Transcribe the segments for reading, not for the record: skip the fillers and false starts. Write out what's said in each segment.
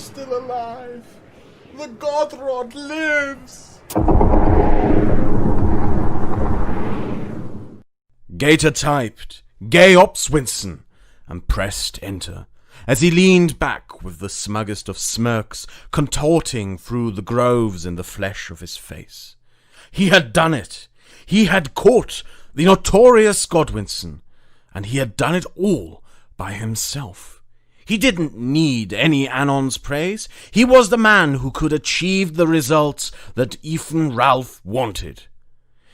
still alive. The God Rod lives. Gator typed, "Gay Ops Winston," and pressed enter, as he leaned back with the smuggest of smirks contorting through the grooves in the flesh of his face. He had done it. He had caught the notorious Godwinson, and he had done it all by himself. He didn't need any Anon's praise. He was the man who could achieve the results that Ethan Ralph wanted.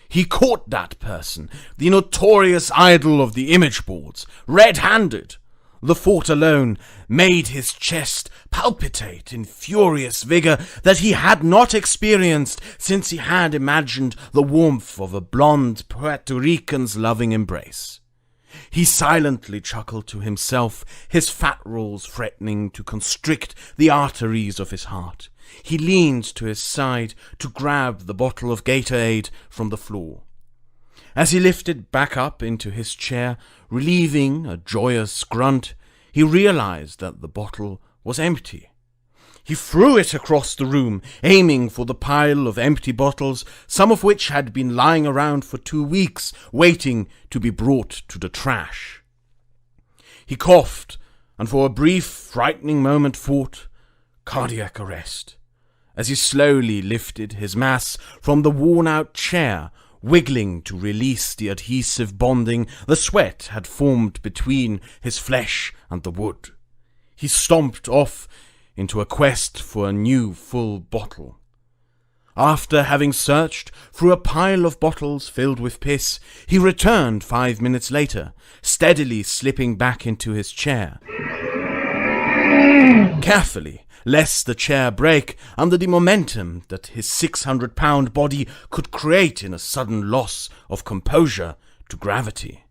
He caught that person, the notorious idol of the image boards, red-handed. The thought alone made his chest palpitate in furious vigor that he had not experienced since he had imagined the warmth of a blonde Puerto Rican's loving embrace. He silently chuckled to himself, his fat rolls threatening to constrict the arteries of his heart. He leaned to his side to grab the bottle of Gatorade from the floor. As he lifted back up into his chair, relieving a joyous grunt, he realized that the bottle was empty. He threw it across the room, aiming for the pile of empty bottles, some of which had been lying around for 2 weeks, waiting to be brought to the trash. He coughed, and for a brief, frightening moment thought, cardiac arrest, as he slowly lifted his mass from the worn-out chair, wiggling to release the adhesive bonding the sweat had formed between his flesh and the wood. He stomped off into a quest for a new full bottle. After having searched through a pile of bottles filled with piss, he returned 5 minutes later, steadily slipping back into his chair. Carefully, lest the chair break under the momentum that his 600-pound body could create in a sudden loss of composure to gravity.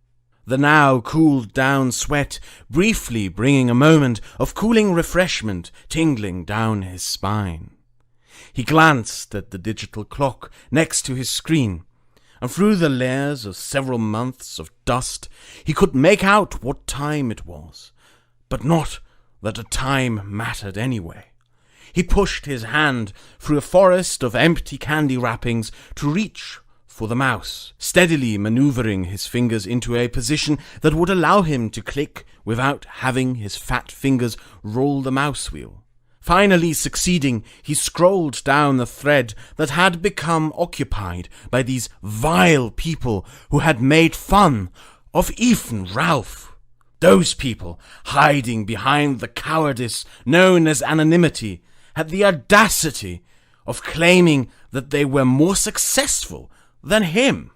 The now cooled down sweat briefly bringing a moment of cooling refreshment tingling down his spine. He glanced at the digital clock next to his screen, and through the layers of several months of dust he could make out what time it was, but not that the time mattered anyway. He pushed his hand through a forest of empty candy wrappings to reach for the mouse, steadily maneuvering his fingers into a position that would allow him to click without having his fat fingers roll the mouse wheel. Finally succeeding, he scrolled down the thread that had become occupied by these vile people who had made fun of Ethan Ralph. Those people, hiding behind the cowardice known as anonymity, had the audacity of claiming that they were more successful than him,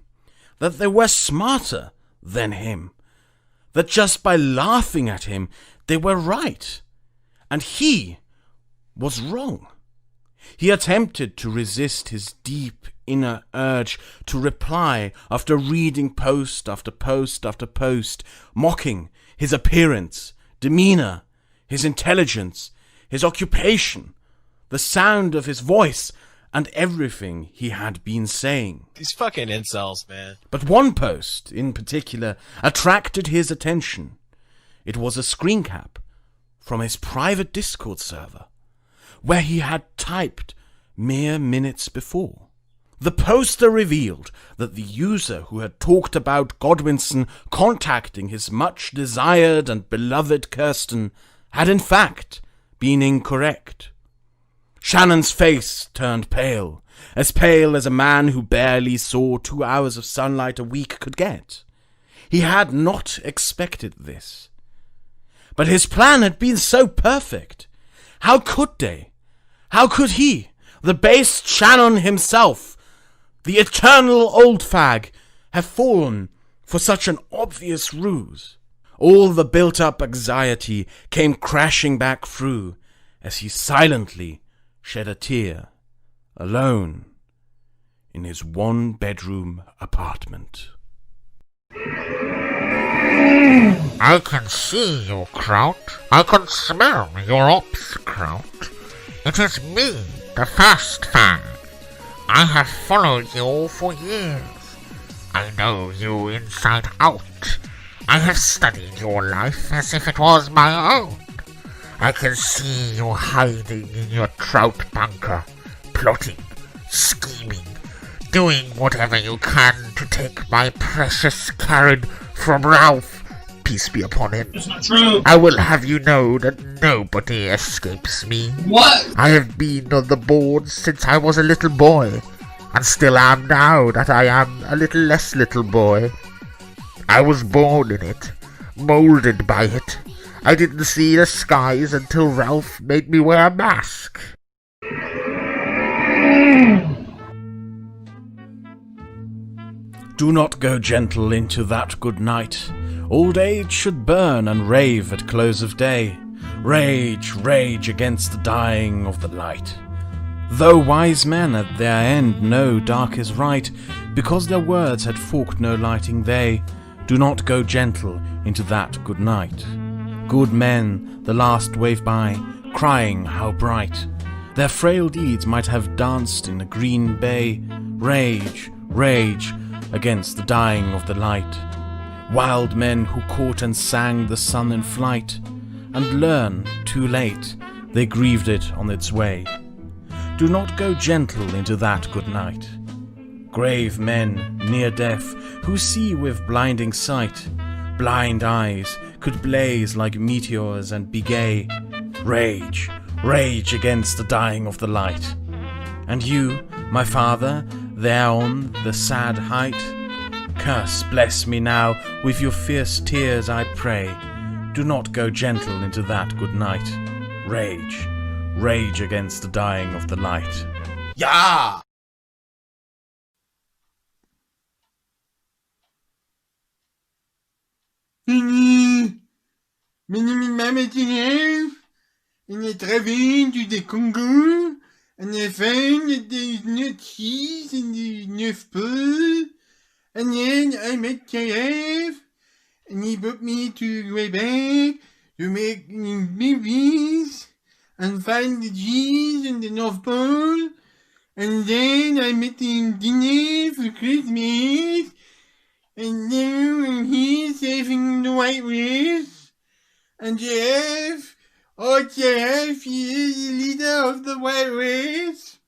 that they were smarter than him, that just by laughing at him they were right, and he was wrong. He attempted to resist his deep inner urge to reply after reading post after post after post, mocking his appearance, demeanor, his intelligence, his occupation, the sound of his voice, and everything he had been saying. These fucking incels, man. But one post, in particular, attracted his attention. It was a screen cap from his private Discord server, where he had typed mere minutes before. The poster revealed that the user who had talked about Godwinson contacting his much-desired and beloved Kirsten had in fact been incorrect. Shannon's face turned pale as a man who barely saw 2 hours of sunlight a week could get. He had not expected this. But his plan had been so perfect. How could they? How could he, the base Shannon himself, the eternal old fag, have fallen for such an obvious ruse? All the built-up anxiety came crashing back through as he silently shed a tear, alone, in his one-bedroom apartment. I can see you, Kraut. I can smell your ops, Kraut. It is me, the first fan. I have followed you for years. I know you inside out. I have studied your life as if it was my own. I can see you hiding in your trout bunker, plotting, scheming, doing whatever you can to take my precious carrot from Ralph. Peace be upon him. It's not true. I will have you know that nobody escapes me. What? I have been on the board since I was a little boy, and still am now that I am a little less little boy. I was born in it, molded by it. I didn't see the skies until Ralph made me wear a mask. Do not go gentle into that good night. Old age should burn and rave at close of day. Rage, rage against the dying of the light. Though wise men at their end know dark is right, because their words had forked no lighting they, do not go gentle into that good night. Good men, the last wave by, crying how bright. Their frail deeds might have danced in a green bay. Rage, rage against the dying of the light. Wild men who caught and sang the sun in flight, and learn, too late, they grieved it on its way. Do not go gentle into that good night. Grave men, near deaf, who see with blinding sight, blind eyes could blaze like meteors and be gay. Rage, rage against the dying of the light. And you, my father, there on the sad height, curse, bless me now, with your fierce tears I pray. Do not go gentle into that good night. Rage, rage against the dying of the light. Yeah! My name is Mama and I travel to the Congo, and I find that there is no cheese and there is no food. And then I met KF, and he brought me to Quebec to make movies and find the cheese in the North Pole. And then I met him dinner for Christmas, and now I'm here saving the white race. And JF, oh JF, he is the leader of the white race.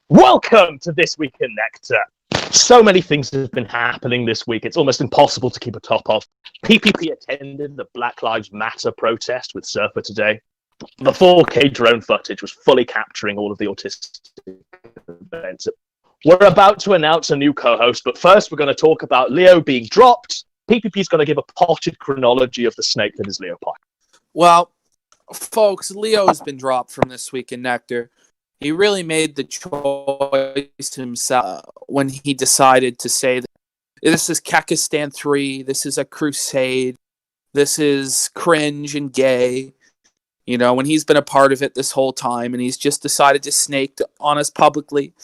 Welcome to This Week in Nectar. So many things have been happening this week, it's almost impossible to keep a top of. PPP attended the Black Lives Matter protest with Surfer today. The 4K drone footage was fully capturing all of the autistic events. We're about to announce a new co-host, but first we're going to talk about Leo being dropped. PPP is going to give a potted chronology of the snake that is Leo Pie. Well, folks, Leo has been dropped from This Week in Nectar. He really made the choice himself when he decided to say that this is Kekistan 3, this is a crusade, this is cringe and gay. You know, when he's been a part of it this whole time, and he's just decided to snake on us publicly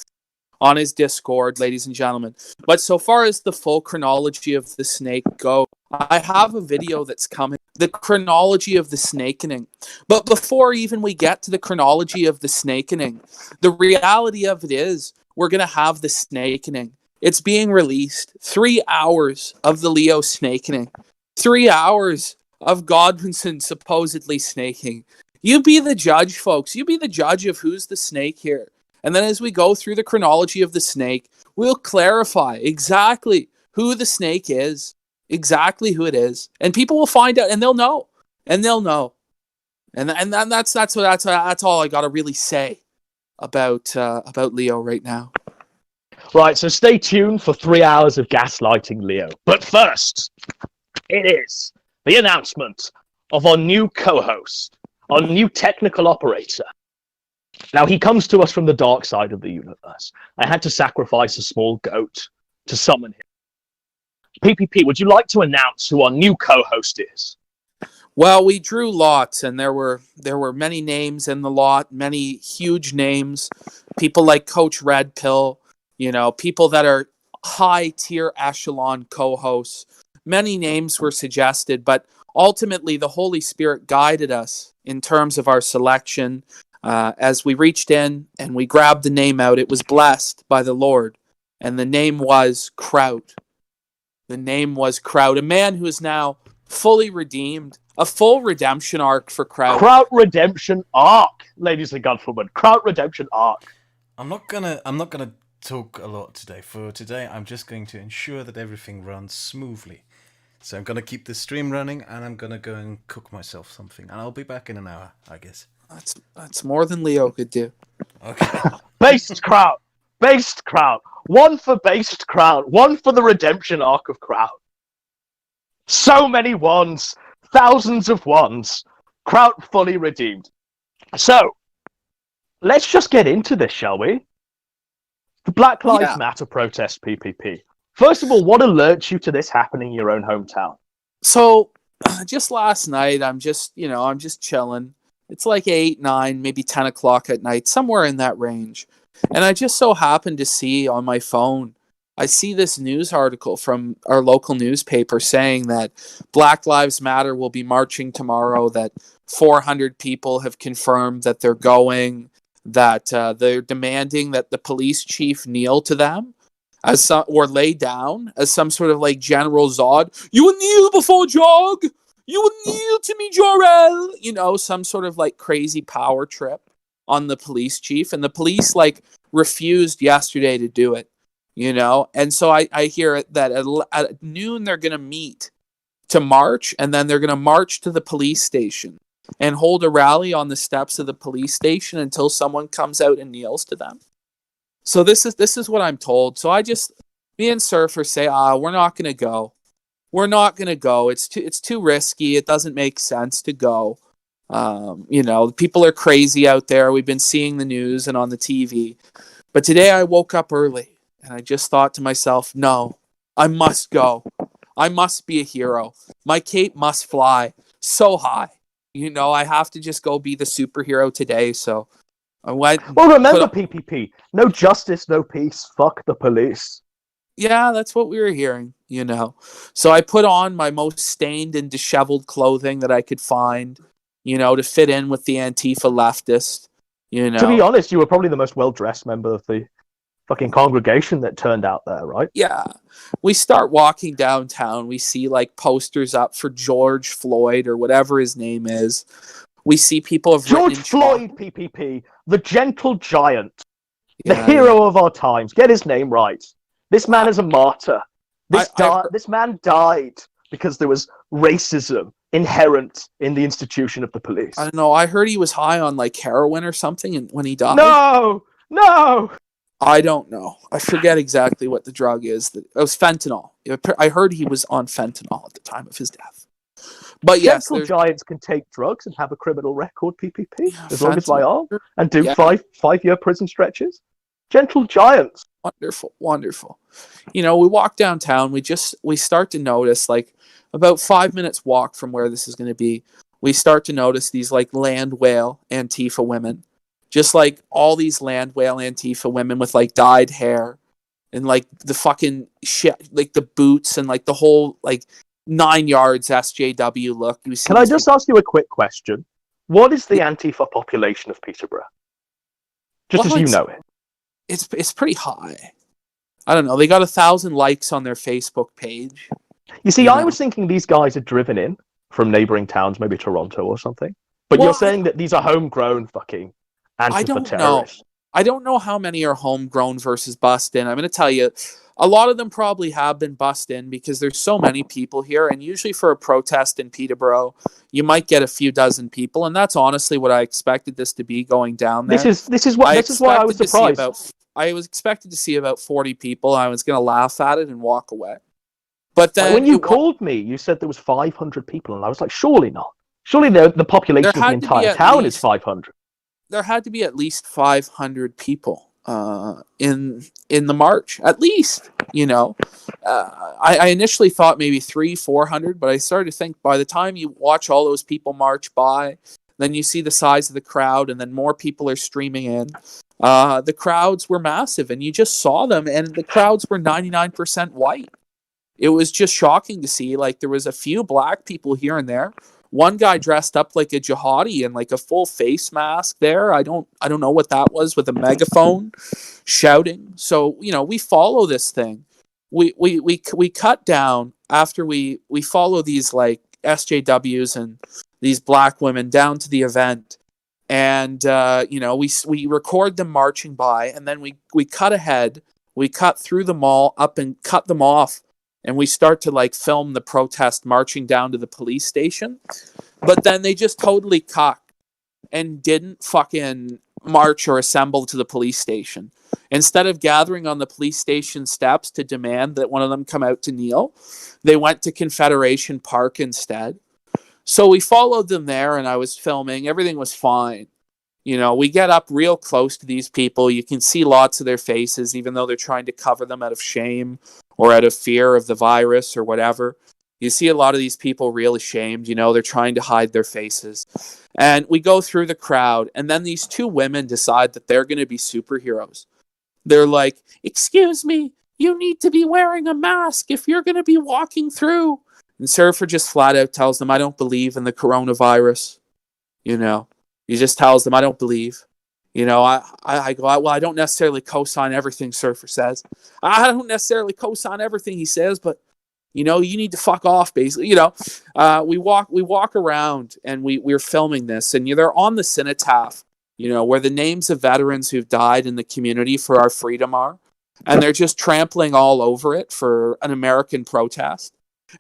on his Discord, ladies and gentlemen. But so far as the full chronology of the snake go, I have a video that's coming. The chronology of the snakening. But before even we get to the chronology of the snakening, the reality of it is we're going to have the snakening. It's being released. 3 hours of the Leo snakening. 3 hours of Godwinson supposedly snaking. You be the judge, folks. You be the judge of who's the snake here. And then as we go through the chronology of the snake, we'll clarify exactly who the snake is, exactly who it is, and people will find out, and they'll know, and they'll know, and that's all I gotta really say about Leo right now. Right, so stay tuned for 3 hours of gaslighting Leo. But first, it is the announcement of our new co-host, our new technical operator. Now, he comes to us from the dark side of the universe. I had to sacrifice a small goat to summon him. PPP, would you like to announce who our new co-host is? Well, we drew lots, and there were many names in the lot, many huge names, people like Coach Red Pill, you know, people that are high-tier echelon co-hosts. Many names were suggested, but ultimately the Holy Spirit guided us in terms of our selection. As we reached in and we grabbed the name out, it was blessed by the Lord, and the name was Kraut. The name was Kraut, a man who is now fully redeemed, a full redemption arc for Kraut. Kraut redemption arc, ladies and gentlemen. Kraut redemption arc. I'm not gonna talk a lot today. For today, I'm just going to ensure that everything runs smoothly. So I'm gonna keep the stream running, and I'm gonna go and cook myself something, and I'll be back in an hour, I guess. That's more than Leo could do. Okay. Based Kraut. Based Kraut. One for based Kraut. One for the redemption arc of Kraut. So many ones. Thousands of ones. Kraut fully redeemed. So, let's just get into this, shall we? The Black Lives Matter protest, PPP. First of all, what alerts you to this happening in your own hometown? So, just last night, I'm just chilling. It's like 8, 9, maybe 10 o'clock at night, somewhere in that range. And I just so happened to see on my phone, I see this news article from our local newspaper saying that Black Lives Matter will be marching tomorrow, that 400 people have confirmed that they're going, that they're demanding that the police chief kneel to them or lay down as some sort of like General Zod. You will kneel before Jog! You will kneel to me, Jor-El! You know, some sort of like crazy power trip on the police chief. And the police like refused yesterday to do it, you know? And so I hear that at noon they're going to meet to march, and then they're going to march to the police station and hold a rally on the steps of the police station until someone comes out and kneels to them. So this is what I'm told. So me and Surfer say, we're not going to go. We're not going to go. It's too risky. It doesn't make sense to go. You know, people are crazy out there. We've been seeing the news and on the TV. But today I woke up early and I just thought to myself, no, I must go. I must be a hero. My cape must fly so high. You know, I have to just go be the superhero today. So I went. Well, remember, PPP, no justice, no peace. Fuck the police. Yeah, that's what we were hearing, you know. So I put on my most stained and disheveled clothing that I could find, you know, to fit in with the Antifa leftist, you know. To be honest, you were probably the most well-dressed member of the fucking congregation that turned out there, right? Yeah. We start walking downtown. We see, like, posters up for George Floyd or whatever his name is. We see people have George Floyd, PPP, the gentle giant, the hero of our times. Get his name right. This man is a martyr. This man died because there was racism inherent in the institution of the police. I don't know. I heard he was high on like heroin or something when he died. No! I don't know. I forget exactly what the drug is. It was fentanyl. I heard he was on fentanyl at the time of his death. But yes, gentle giants can take drugs and have a criminal record, PPP, as long as they are, and do 5-year prison stretches. Gentle giants. Wonderful. You know, we walk downtown. We start to notice, like, about 5 minutes walk from where this is going to be, we start to notice these, like, land whale Antifa women. Just, like, all these land whale Antifa women with, like, dyed hair and, like, the fucking shit, like, the boots and, like, the whole, like, 9 yards SJW look. Can I just ask you a quick question? What is the Antifa population of Peterborough? Just as you know it. It's pretty high. I don't know. They got 1,000 likes on their Facebook page. You see, I was thinking these guys are driven in from neighbouring towns, maybe Toronto or something. But you're saying that these are homegrown fucking Antifa terrorists. I don't know how many are homegrown versus bust in. I'm going to tell you, a lot of them probably have been bust in because there's so many people here. And usually for a protest in Peterborough, you might get a few dozen people. And that's honestly what I expected this to be going down there. This is why I was surprised. I was expected to see about 40 people. I was going to laugh at it and walk away. But then when you called me, you said there was 500 people. And I was like, surely not. Surely the population of the entire town is 500. There had to be at least 500 people in the march, at least, you know. I initially thought maybe 300-400, but I started to think by the time you watch all those people march by, then you see the size of the crowd, and then more people are streaming in. The crowds were massive, and you just saw them, and the crowds were 99% white. It was just shocking to see. Like, there was a few black people here and there, one guy dressed up like a jihadi and like a full face mask there. I don't know what that was, with a megaphone shouting. So, we follow this thing. We cut down after we follow these like SJWs and these black women down to the event. And we record them marching by, and then we cut ahead. We cut through the mall up and cut them off, and we start to like film the protest marching down to the police station. But then they just totally cocked and didn't fucking march or assemble to the police station. Instead of gathering on the police station steps to demand that one of them come out to kneel, they went to Confederation Park instead. So we followed them there, and I was filming. Everything was fine. We get up real close to these people. You can see lots of their faces, even though they're trying to cover them out of shame or out of fear of the virus or whatever. You see a lot of these people real ashamed. They're trying to hide their faces. And we go through the crowd, and then these two women decide that they're going to be superheroes. They're like, "Excuse me, you need to be wearing a mask if you're going to be walking through." And Surfer just flat out tells them, "I don't believe in the coronavirus." He just tells them, "I don't believe." I go, "Well, I don't necessarily co-sign everything Surfer says. I don't necessarily co-sign everything he says, but, you need to fuck off," basically. We walk around, and we're filming this, and they're on the cenotaph, where the names of veterans who've died in the community for our freedom are. And they're just trampling all over it for an American protest.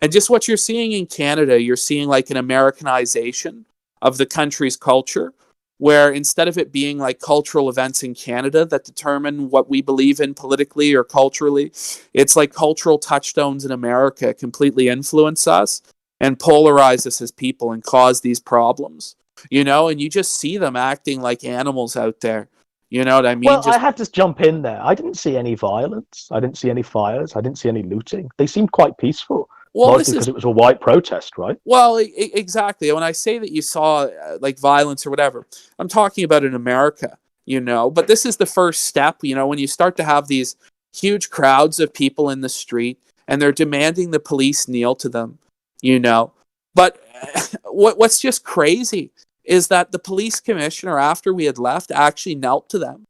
And just what you're seeing in Canada, you're seeing like an Americanization of the country's culture, where instead of it being like cultural events in Canada that determine what we believe in politically or culturally, it's like cultural touchstones in America completely influence us and polarize us as people and cause these problems, and you just see them acting like animals out there. You know what I mean? Well, I had to jump in there. I didn't see any violence. I didn't see any fires. I didn't see any looting. They seemed quite peaceful. Well, Mostly because it was a white protest, right? Well, exactly. When I say that you saw like violence or whatever, I'm talking about in America, But this is the first step, when you start to have these huge crowds of people in the street and they're demanding the police kneel to them, But what's just crazy is that the police commissioner, after we had left, actually knelt to them.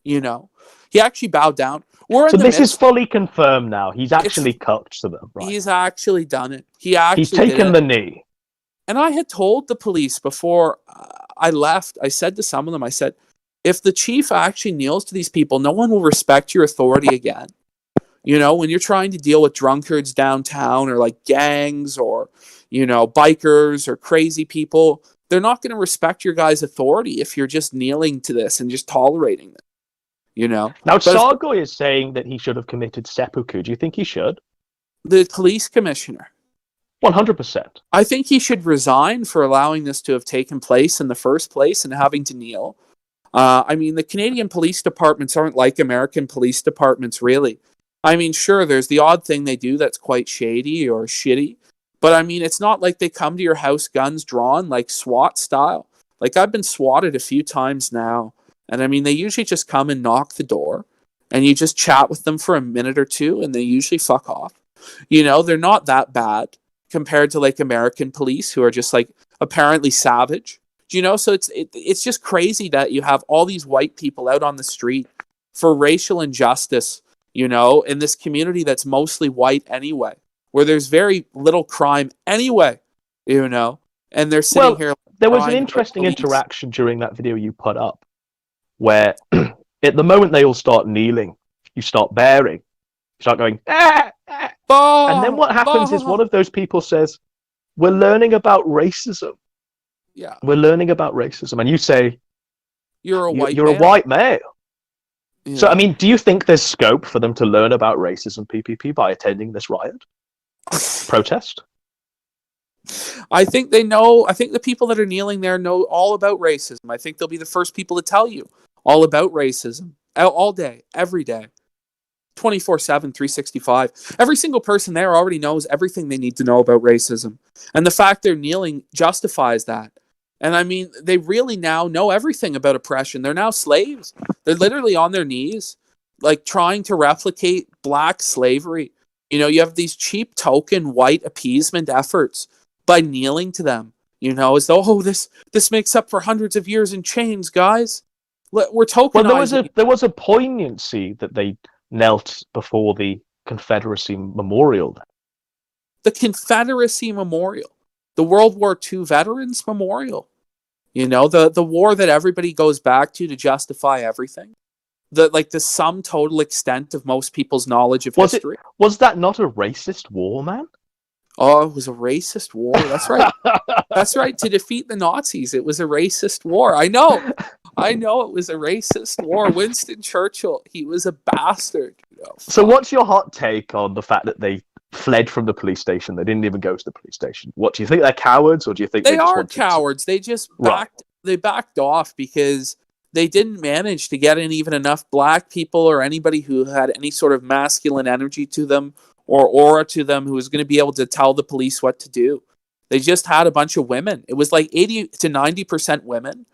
He actually bowed down. So this is fully confirmed now. He's actually cucked to them, right? He's actually done it. He's taken the knee. And I had told the police before I left, I said to some of them, I said, if the chief actually kneels to these people, no one will respect your authority again. When you're trying to deal with drunkards downtown or like gangs or, bikers or crazy people, they're not going to respect your guys' authority if you're just kneeling to this and just tolerating them. Now, Sargoy is saying that he should have committed seppuku. Do you think he should? The police commissioner. 100%. I think he should resign for allowing this to have taken place in the first place and having to kneel. The Canadian police departments aren't like American police departments, really. Sure, there's the odd thing they do that's quite shady or shitty. But, it's not like they come to your house guns drawn, like SWAT style. Like, I've been swatted a few times now. And, they usually just come and knock the door. And you just chat with them for a minute or two, and they usually fuck off. They're not that bad compared to, like, American police who are just, like, apparently savage. So it's just crazy that you have all these white people out on the street for racial injustice, in this community that's mostly white anyway, where there's very little crime anyway, and they're sitting here. There was an interesting interaction during that video you put up, where at the moment they all start kneeling, you start bearing, you start going, ah, ah. And then what happens is one of those people says, "We're learning about racism." Yeah, we're learning about racism, and you say, "You're a white male." Yeah. So, do you think there's scope for them to learn about racism, PPP, by attending this riot protest? I think they know. I think the people that are kneeling there know all about racism. I think they'll be the first people to tell you all about racism all day, every day, 24/7, 365. Every single person there already knows everything they need to know about racism. And the fact they're kneeling justifies that. And they really now know everything about oppression. They're now slaves. They're literally on their knees, like trying to replicate black slavery. You have these cheap token white appeasement efforts by kneeling to them. As though, this makes up for hundreds of years in chains, guys. We're tokenizing. Well, there was a poignancy that they knelt before the Confederacy Memorial. The Confederacy Memorial, the World War II Veterans Memorial. The war that everybody goes back to justify everything. The sum total extent of most people's knowledge of history. Was that not a racist war, man? Oh, it was a racist war. That's right. That's right. To defeat the Nazis, it was a racist war. I know it was a racist war. Winston Churchill, he was a bastard. So what's your hot take on the fact that they fled from the police station? They didn't even go to the police station. What, do you think they're cowards, or do you think they are cowards? They just backed off because they didn't manage to get in even enough black people or anybody who had any sort of masculine energy to them or aura to them who was going to be able to tell the police what to do. They just had a bunch of women. It was like 80 to 90% women.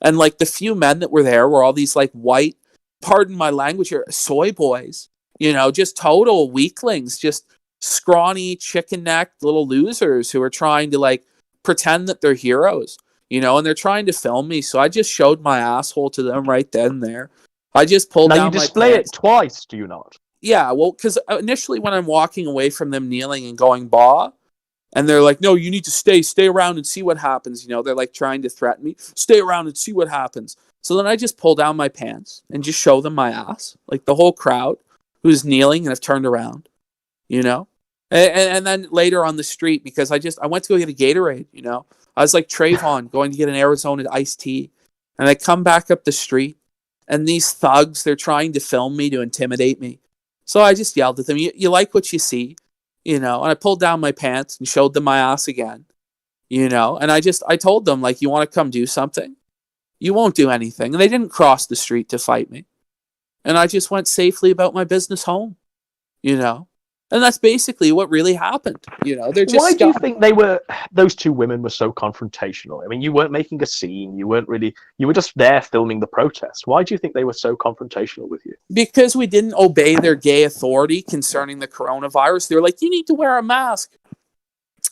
And like the few men that were there were all these like white, pardon my language here, soy boys, just total weaklings, just scrawny, chicken-necked little losers who are trying to like pretend that they're heroes, and they're trying to film me. So I just showed my asshole to them right then and there. I just pulled down my pants. Now you display it twice, do you not? Yeah, well, because initially when I'm walking away from them kneeling and going, bah, and they're like, no, you need to stay around and see what happens. They're like trying to threaten me. Stay around and see what happens. So then I just pull down my pants and just show them my ass. Like the whole crowd who's kneeling and have turned around, And then later on the street, because I went to go get a Gatorade, I was like Trayvon going to get an Arizona iced tea. And I come back up the street and these thugs, they're trying to film me to intimidate me. So I just yelled at them, you like what you see, and I pulled down my pants and showed them my ass again, and I told them, like, you want to come do something? You won't do anything. And they didn't cross the street to fight me. And I just went safely about my business home, And that's basically what really happened. They're just. Why do you think those two women were so confrontational? I mean, you weren't making a scene. You were just there filming the protest. Why do you think they were so confrontational with you? Because we didn't obey their gay authority concerning the coronavirus. They were like, you need to wear a mask.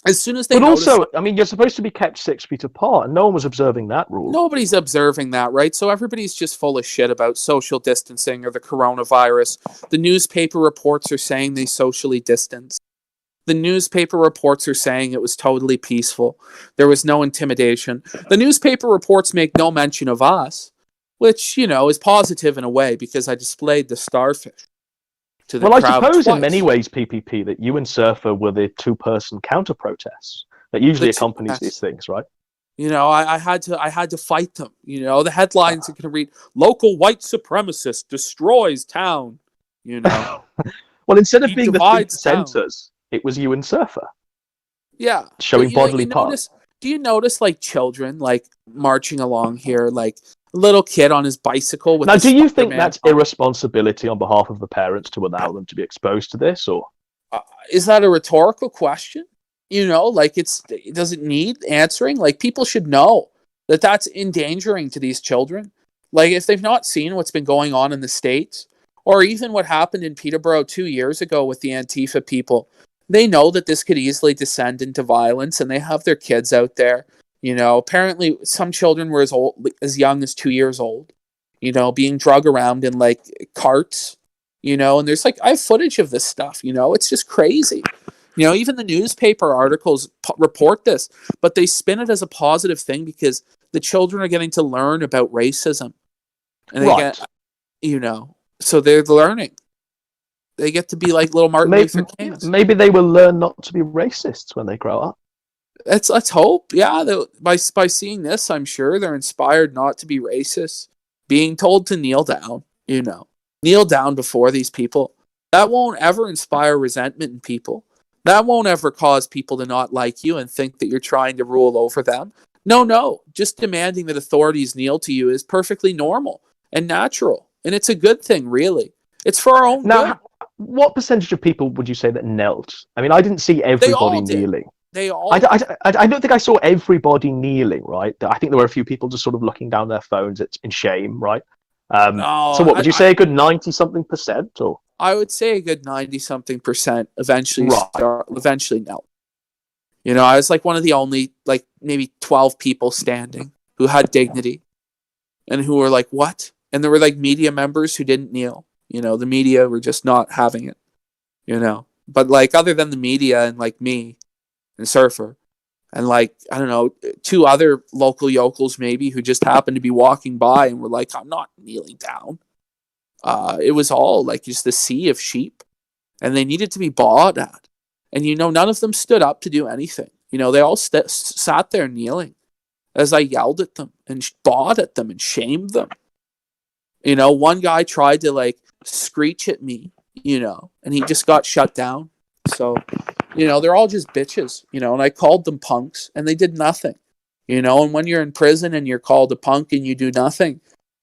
As soon as they also, I mean, you're supposed to be kept 6 feet apart, and no one was observing that rule. Nobody's observing that, right? So everybody's just full of shit about social distancing or the coronavirus. The newspaper reports are saying they socially distanced. The newspaper reports are saying it was totally peaceful. There was no intimidation. The newspaper reports make no mention of us, which, is positive in a way because I displayed the starfish. Well, I suppose in many ways, PPP, that you and Surfer were the two-person counter-protests that usually accompanies these things, right? I had to fight them. The headlines are going to read, local white supremacist destroys town, Well, instead of being the 3%ers, it was you and Surfer. Yeah. Showing bodily parts. Do you notice, like, children, like, marching along here, like, a little kid on his bicycle with. Now, do you think that's irresponsibility on behalf of the parents to allow them to be exposed to this, or is that a rhetorical question? Does it need answering? Like, people should know that that's endangering to these children. Like, if they've not seen what's been going on in the States, or even what happened in Peterborough 2 years ago with the Antifa people, they know that this could easily descend into violence, and they have their kids out there. Apparently some children were as young as 2 years old, being drug around in like carts, and there's like, I have footage of this stuff, it's just crazy. Even the newspaper articles report this, but they spin it as a positive thing because the children are getting to learn about racism. And they get, so they're learning. They get to be like little Martin Luther Kings. Maybe they will learn not to be racists when they grow up. Let's hope. Yeah, by seeing this, I'm sure they're inspired not to be racist. Being told to kneel down, kneel down before these people. That won't ever inspire resentment in people. That won't ever cause people to not like you and think that you're trying to rule over them. No. Just demanding that authorities kneel to you is perfectly normal and natural. And it's a good thing, really. It's for our own good. What percentage of people would you say that knelt? I mean, I didn't see everybody kneeling. They all. I don't think I saw everybody kneeling, right? I think there were a few people just sort of looking down their phones in shame, right? So what would you say, a good 90-something%? Or I would say a good 90-something% eventually knelt. I was like one of the only like maybe 12 people standing who had dignity and who were like, what? And there were like media members who didn't kneel. The media were just not having it, But like, other than the media and like me and Surfer and like, I don't know, 2 other local yokels maybe who just happened to be walking by and were like, I'm not kneeling down. It was all like just the sea of sheep, and they needed to be bawed at. And, none of them stood up to do anything. They all sat there kneeling as I yelled at them and bawed at them and shamed them. One guy tried to like screech at me, and he just got shut down. So, they're all just bitches, and I called them punks and they did nothing, and when you're in prison and you're called a punk and you do nothing,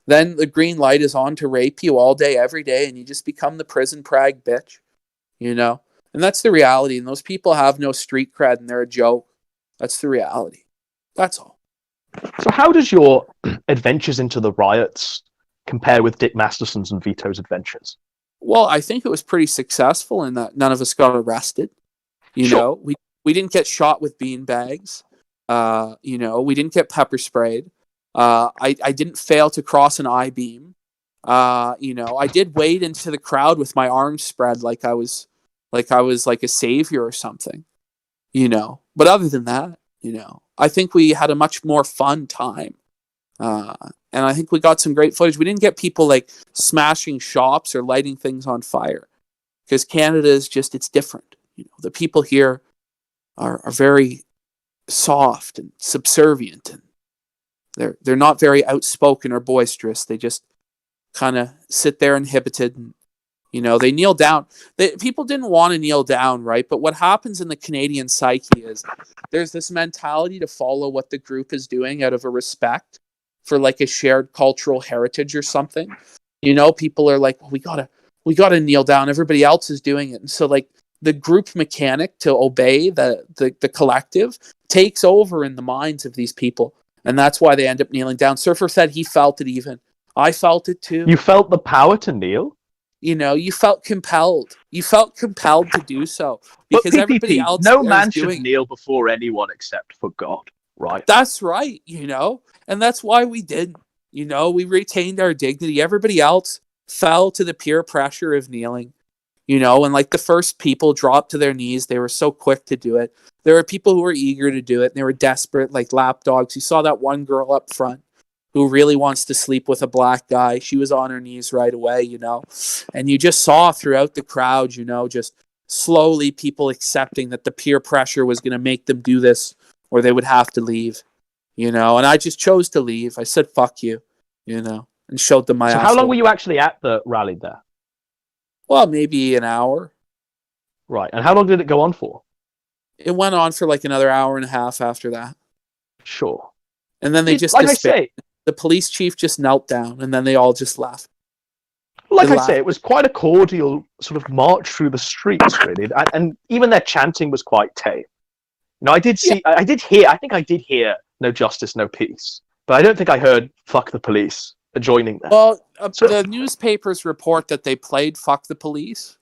then the green light is on to rape you all day, every day, and you just become the prison prag bitch, and that's the reality. And those people have no street cred and they're a joke. That's the reality. That's all. So how does your adventures into the riots compare with Dick Masterson's and Vito's adventures? Well, I think it was pretty successful in that none of us got arrested. Sure. We didn't get shot with bean bags. We didn't get pepper sprayed. I didn't fail to cross an I-beam. I did wade into the crowd with my arms spread like I was like a savior or something. But other than that, I think we had a much more fun time. And I think we got some great footage. We didn't get people like smashing shops or lighting things on fire, because Canada is it's different. The people here are very soft and subservient, and they're not very outspoken or boisterous. They just kind of sit there inhibited, and they kneel down. People didn't want to kneel down, right? But what happens in the Canadian psyche is there's this mentality to follow what the group is doing out of a respect for like a shared cultural heritage or something. People are like, well, we gotta kneel down. Everybody else is doing it. And so like the group mechanic to obey the collective takes over in the minds of these people. And that's why they end up kneeling down. Surfer said he felt it even. I felt it too. You felt the power to kneel? You felt compelled. You felt compelled to do so because but PPP, everybody else no man should doing kneel before anyone except for God, right? That's right, and that's why we did. We retained our dignity. Everybody else fell to the peer pressure of kneeling, and like the first people dropped to their knees. They were so quick to do it. There were people who were eager to do it, and they were desperate, like lapdogs. You saw that one girl up front who really wants to sleep with a black guy. She was on her knees right away, and you just saw throughout the crowd, just slowly people accepting that the peer pressure was going to make them do this or they would have to leave, and I just chose to leave. I said, fuck you, and showed them my So asshole. how long were you actually at the rally there? Well, maybe an hour. Right. And how long did it go on for? It went on for like another hour and a half after that. Sure. And then they just like disbanded. I say, the police chief just knelt down, and then they all just left. Like I say, it was quite a cordial sort of march through the streets, really, and even their chanting was quite tame. I did see, I did hear "No justice, no peace," but I don't think I heard "fuck the police" adjoining that. Well, the newspapers report that they played "fuck the police,"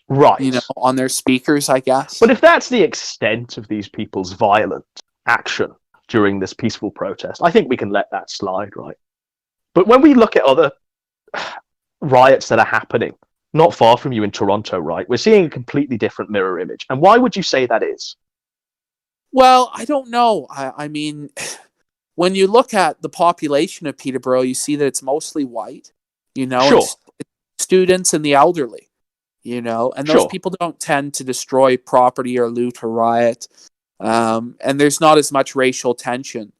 right? On their speakers, I guess. But if that's the extent of these people's violent action during this peaceful protest, I think we can let that slide, right? But when we look at other riots that are happening not far from you in Toronto, right, we're seeing a completely different mirror image. And why would you say that is? Well, I don't know. I mean, when you look at the population of Peterborough, you see that it's mostly white, Sure. Students and the elderly, and those people don't tend to destroy property or loot or riot. And there's not as much racial tension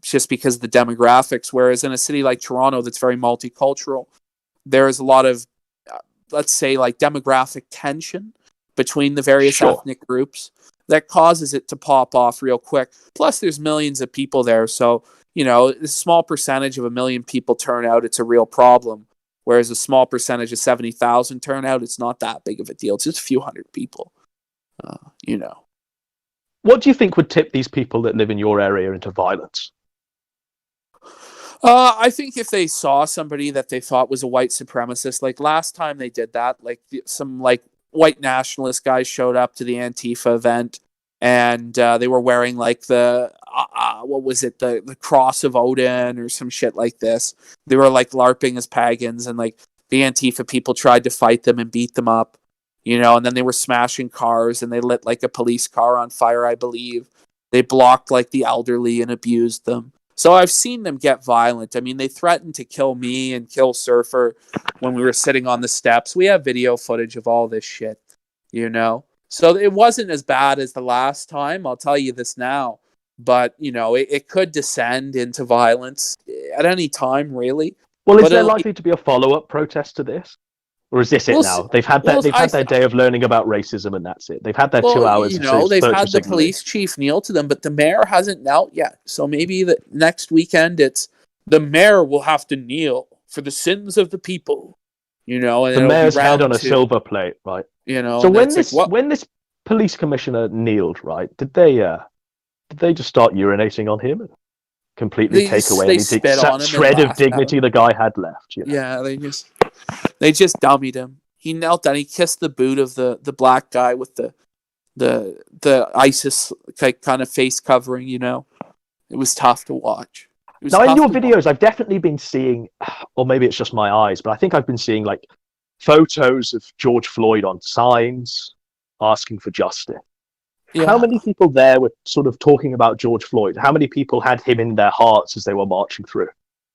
just because of the demographics. Whereas in a city like Toronto that's very multicultural, there is a lot of, let's say, like demographic tension between the various ethnic groups that causes it to pop off real quick. Plus, there's millions of people there. So, a small percentage of 1 million people turn out, it's a real problem. Whereas a small percentage of 70,000 turn out, it's not that big of a deal. It's just a few hundred people, What do you think would tip these people that live in your area into violence? I think if they saw somebody that they thought was a white supremacist, like last time they did that, like some like white nationalist guys showed up to the Antifa event and they were wearing like the what was it, the cross of Odin or some shit like this. They were like LARPing as pagans, and like the Antifa people tried to fight them and beat them up, and then they were smashing cars, and they lit like a police car on fire, I believe. They blocked like the elderly and abused them. So I've seen them get violent. I mean, they threatened to kill me and kill Surfer when we were sitting on the steps. We have video footage of all this shit, So it wasn't as bad as the last time, I'll tell you this now. But, it could descend into violence at any time, really. Well, is there likely to be a follow-up protest to this? Or is this it now? They've had their day of learning about racism, and that's it. They've had their 2 hours. They've had the police chief kneel to them, but the mayor hasn't knelt yet. So maybe the next weekend, it's the mayor will have to kneel for the sins of the people. And the mayor's head on a silver plate, right? So when this police commissioner kneeled, right? Did they just start urinating on him and completely take away any shred of dignity the guy had left? Yeah, they just dummied him. He knelt down. He kissed the boot of the black guy with the ISIS kind of face covering. It was tough to watch. Now, in your videos, I've definitely been seeing, or maybe it's just my eyes, but I think I've been seeing like photos of George Floyd on signs asking for justice. Yeah. How many people there were sort of talking about George Floyd? How many people had him in their hearts as they were marching through?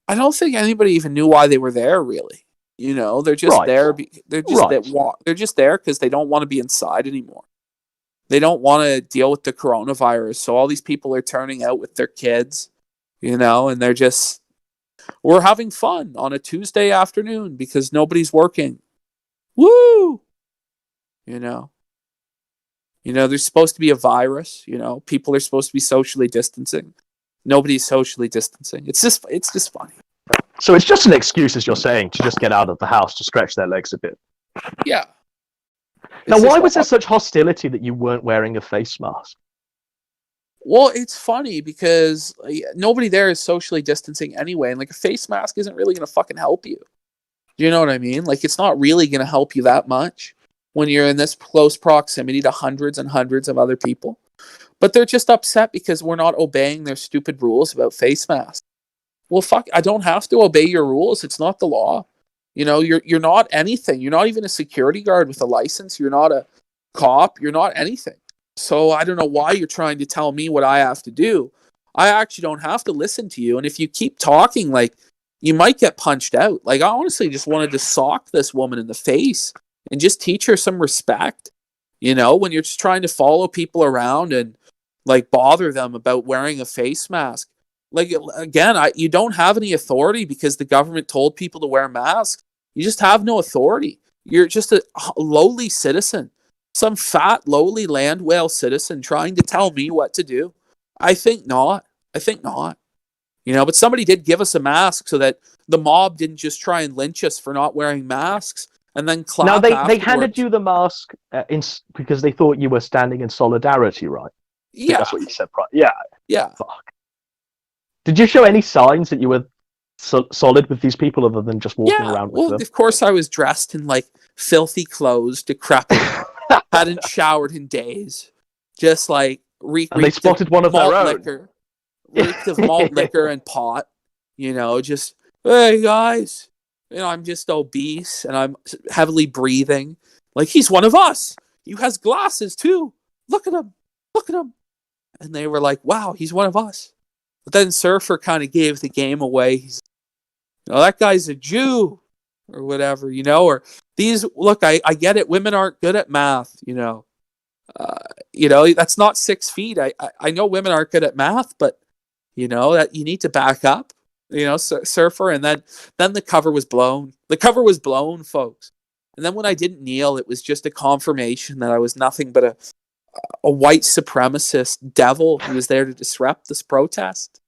I don't think anybody even knew why they were there, really. They're just there. They're just there because they don't want to be inside anymore. They don't want to deal with the coronavirus. So all these people are turning out with their kids, and they're just, we're having fun on a Tuesday afternoon because nobody's working. Woo! There's supposed to be a virus. People are supposed to be socially distancing. Nobody's socially distancing. It's just funny. So it's just an excuse, as you're saying, to just get out of the house, to stretch their legs a bit. Yeah. Now, why was there such hostility that you weren't wearing a face mask? Well, it's funny because nobody there is socially distancing anyway, and like a face mask isn't really going to fucking help you. Do you know what I mean? Like, it's not really going to help you that much when you're in this close proximity to hundreds and hundreds of other people. But they're just upset because we're not obeying their stupid rules about face masks. Well, fuck, I don't have to obey your rules. It's not the law. You're not anything. You're not even a security guard with a license. You're not a cop. You're not anything. So I don't know why you're trying to tell me what I have to do. I actually don't have to listen to you. And if you keep talking, like, you might get punched out. Like, I honestly just wanted to sock this woman in the face and just teach her some respect. When you're just trying to follow people around and like bother them about wearing a face mask. Like, again, you don't have any authority because the government told people to wear masks. You just have no authority. You're just a lowly citizen. Some fat, lowly land whale citizen trying to tell me what to do. I think not. But somebody did give us a mask so that the mob didn't just try and lynch us for not wearing masks and then clap. Now, they handed you the mask because they thought you were standing in solidarity, right? Yeah. That's what you said, right? Yeah. Fuck. Did you show any signs that you were solid with these people other than just walking around with them? Well, of course I was dressed in like filthy clothes, decrepit, hadn't showered in days, just like and they spotted one of their own. Reeked of malt liquor and pot, just, hey guys, I'm just obese and I'm heavily breathing. Like, he's one of us. He has glasses too. Look at him. And they were like, wow, he's one of us. But then Surfer kind of gave the game away. He's, that guy's a Jew or whatever, or these, look, I get it. Women aren't good at math, that's not 6 feet. I know women aren't good at math, but that you need to back up, Surfer. And then the cover was blown. The cover was blown, folks. And then when I didn't kneel, it was just a confirmation that I was nothing but a white supremacist devil who was there to disrupt this protest.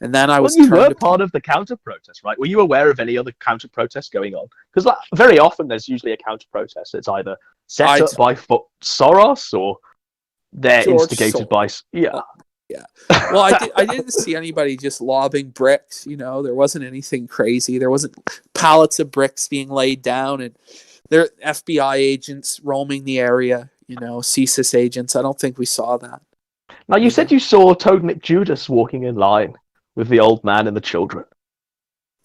And then I was. Well, you were part of the counter-protest, right? Were you aware of any other counter-protest going on? Because very often there's usually a counter-protest that's either set up by Soros or they're George instigated by. Yeah. Yeah. Well, I didn't see anybody just lobbing bricks. There wasn't anything crazy. There wasn't pallets of bricks being laid down, and there FBI agents roaming the area. CSIS agents. I don't think we saw that. Now, you said you saw Toad McJudas walking in line with the old man and the children.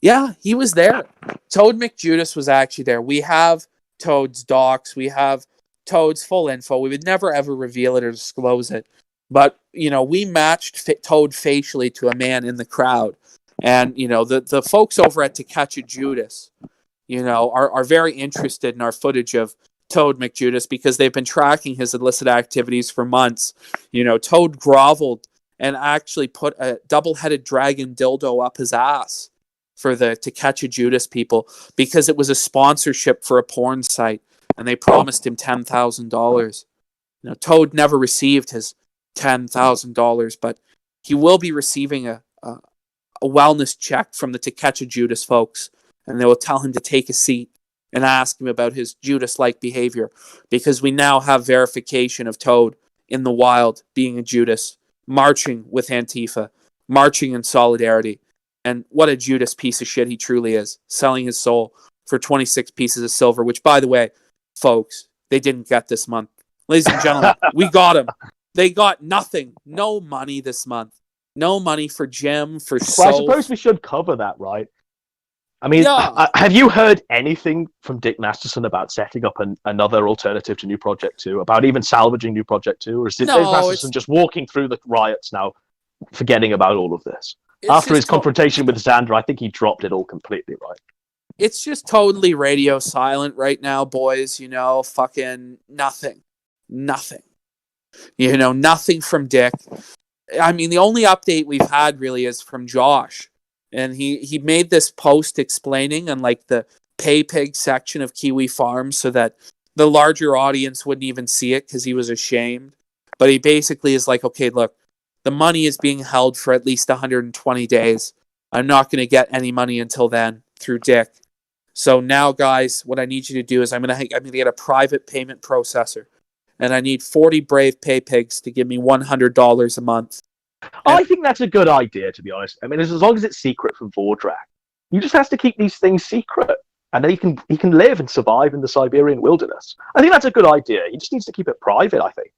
Yeah, he was there. Toad McJudas was actually there. We have Toad's docs. We have Toad's full info. We would never ever reveal it or disclose it. But, we matched Toad facially to a man in the crowd. And, the folks over at To Catch a Judas, are very interested in our footage of Toad McJudas because they've been tracking his illicit activities for months. Toad groveled and actually put a double-headed dragon dildo up his ass for the To Catch a Judas people because it was a sponsorship for a porn site and they promised him $10,000. Toad never received his $10,000, but he will be receiving a wellness check from the To Catch a Judas folks, and they will tell him to take a seat and ask him about his Judas-like behavior because we now have verification of Toad in the wild being a Judas, marching with Antifa, marching in solidarity. And what a Judas piece of shit he truly is, selling his soul for 26 pieces of silver, which, by the way, folks, they didn't get this month. Ladies and gentlemen, we got them. They got nothing. No money this month. No money for Jim, for Well, I suppose we should cover that, right? I mean, Yeah. Have you heard anything from Dick Masterson about setting up another alternative to New Project 2, about even salvaging New Project 2? Or is Dick Masterson just walking through the riots now, forgetting about all of this? After his confrontation with Xander, I think he dropped it all completely, right? It's just totally radio silent right now, boys. Fucking nothing. Nothing. Nothing from Dick. I mean, the only update we've had really is from Josh. And he made this post explaining on the pay pig section of Kiwi Farms so that the larger audience wouldn't even see it because he was ashamed. But he basically is like, okay, look, the money is being held for at least 120 days. I'm not going to get any money until then through Dick. So now, guys, what I need you to do is I'm going to get a private payment processor. And I need 40 brave pay pigs to give me $100 a month. I think that's a good idea, to be honest. I mean, as long as it's secret from Vordrak. You just have to keep these things secret. And then he can live and survive in the Siberian wilderness. I think that's a good idea. He just needs to keep it private, I think.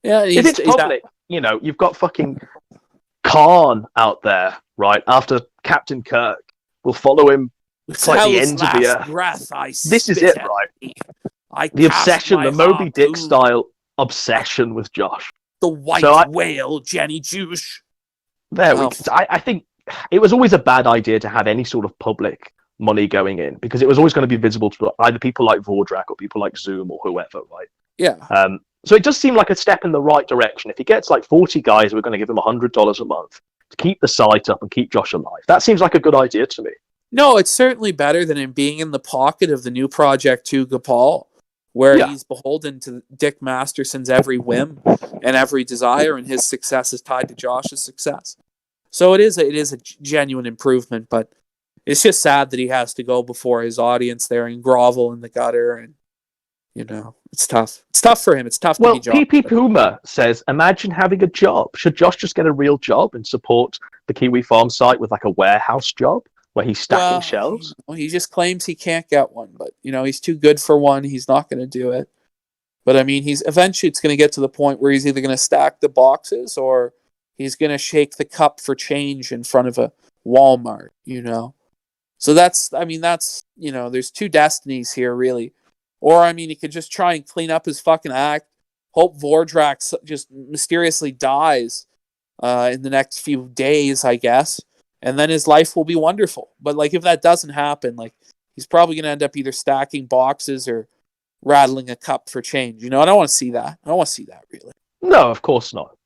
Yeah, if it's public, you've got fucking Khan out there, right? After Captain Kirk, we'll follow him like the ends of the earth. Breath, this is it, right? The obsession, the Moby Dick style obsession with Josh. The white whale, Jenny Juice. I think it was always a bad idea to have any sort of public money going in because it was always going to be visible to either people like Vordrak or people like Zoom or whoever, right? Yeah. So it does seem like a step in the right direction. If he gets 40 guys, we're going to give him $100 a month to keep the site up and keep Josh alive. That seems like a good idea to me. No, it's certainly better than him being in the pocket of the New Project 2 Gopal, where he's beholden to Dick Masterson's every whim and every desire, and his success is tied to Josh's success. So it is a genuine improvement, but it's just sad that he has to go before his audience there and grovel in the gutter, and it's tough. It's tough for him. It's tough to be Josh. PP Puma says, imagine having a job. Should Josh just get a real job and support the Kiwi Farm site with a warehouse job where he's stacking shelves? He just claims he can't get one, but he's too good for one. He's not going to do it. But I mean, eventually it's going to get to the point where he's either going to stack the boxes or he's going to shake the cup for change in front of a Walmart, So that's, there's two destinies here, really. Or, he could just try and clean up his fucking act, hope Vordrak just mysteriously dies in the next few days, I guess, and then his life will be wonderful. But, if that doesn't happen, he's probably going to end up either stacking boxes or rattling a cup for change. I don't want to see that. I don't want to see that, really. No, of course not.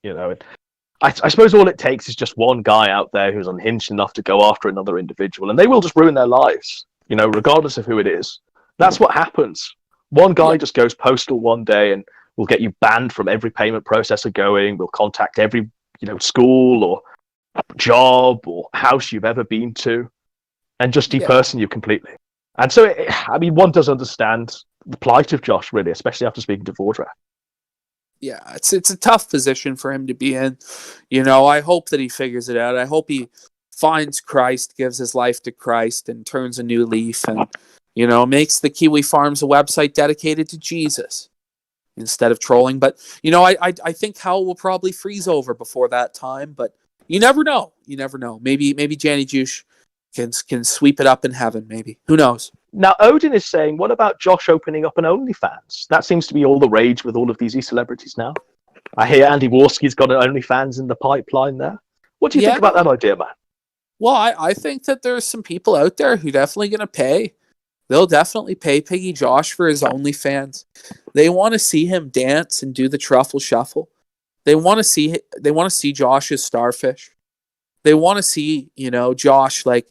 I suppose all it takes is just one guy out there who's unhinged enough to go after another individual, and they will just ruin their lives, regardless of who it is. That's what happens. One guy just goes postal one day and will get you banned from every payment processor going. We'll contact every, school or job or house you've ever been to and just deperson you completely. And so, one does understand the plight of Josh, really, especially after speaking to Vordrak. Yeah, it's a tough position for him to be in. I hope that he figures it out. I hope he finds Christ, gives his life to Christ, and turns a new leaf and, makes the Kiwi Farms a website dedicated to Jesus. instead of trolling. But I think hell will probably freeze over before that time. But you never know. You never know. Maybe Janny Juice can sweep it up in heaven. Maybe, who knows? Now, Odin is saying, what about Josh opening up an OnlyFans? That seems to be all the rage with all of these e-celebrities now. I hear Andy Warski's got an OnlyFans in the pipeline there. What do you think about that idea, man? Well, I think that there's some people out there who definitely going to pay. They'll definitely pay Piggy Josh for his OnlyFans. They want to see him dance and do the truffle shuffle. They want to see Josh's starfish. They want to see, Josh like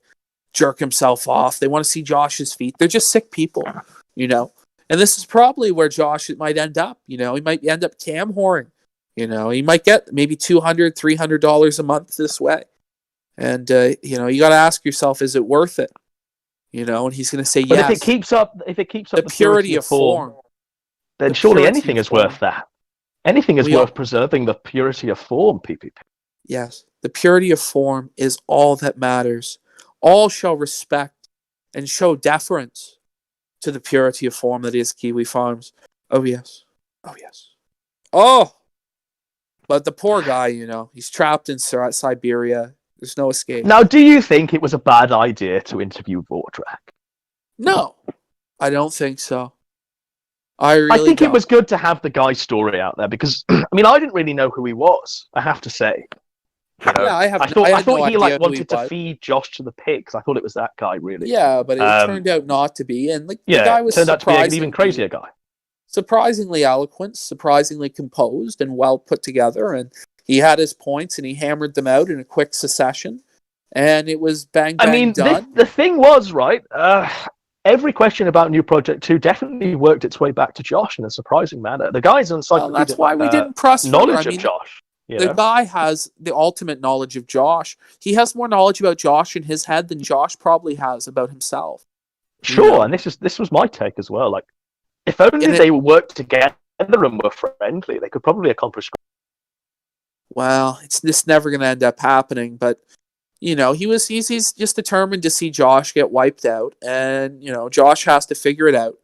jerk himself off. They want to see Josh's feet. They're just sick people, And this is probably where Josh might end up. He might end up cam whoring. He might get maybe $200, $300 a month this way. And, you got to ask yourself, is it worth it? And he's going to say yes. But if it keeps up the purity of form, then surely anything is worth that. Anything is worth preserving the purity of form, PPP. Yes. The purity of form is all that matters. All shall respect and show deference to the purity of form that is Kiwi Farms. Oh, yes. Oh, yes. Oh! But the poor guy, he's trapped in Siberia. There's no escape. Now, do you think it was a bad idea to interview Vordrak? No, I don't think so. I think it was good to have the guy's story out there because, I didn't really know who he was, I have to say. Yeah, I thought he wanted to feed Josh to the pigs. I thought it was that guy, really. Yeah, but it turned out not to be. And the guy was turned out to be an even crazier guy. Surprisingly eloquent, surprisingly composed, and well put together. And he had his points, and he hammered them out in a quick succession. And it was bang, bang, done. The thing was, right, every question about New Project 2 definitely worked its way back to Josh in a surprising manner. The guy's encyclopedia. That's why we didn't press knowledge of Josh. The guy has the ultimate knowledge of Josh. He has more knowledge about Josh in his head than Josh probably has about himself. Sure, and this was my take as well. Like, if only they worked together and were friendly, they could probably accomplish. Well, it's just never going to end up happening. But he's just determined to see Josh get wiped out, and Josh has to figure it out.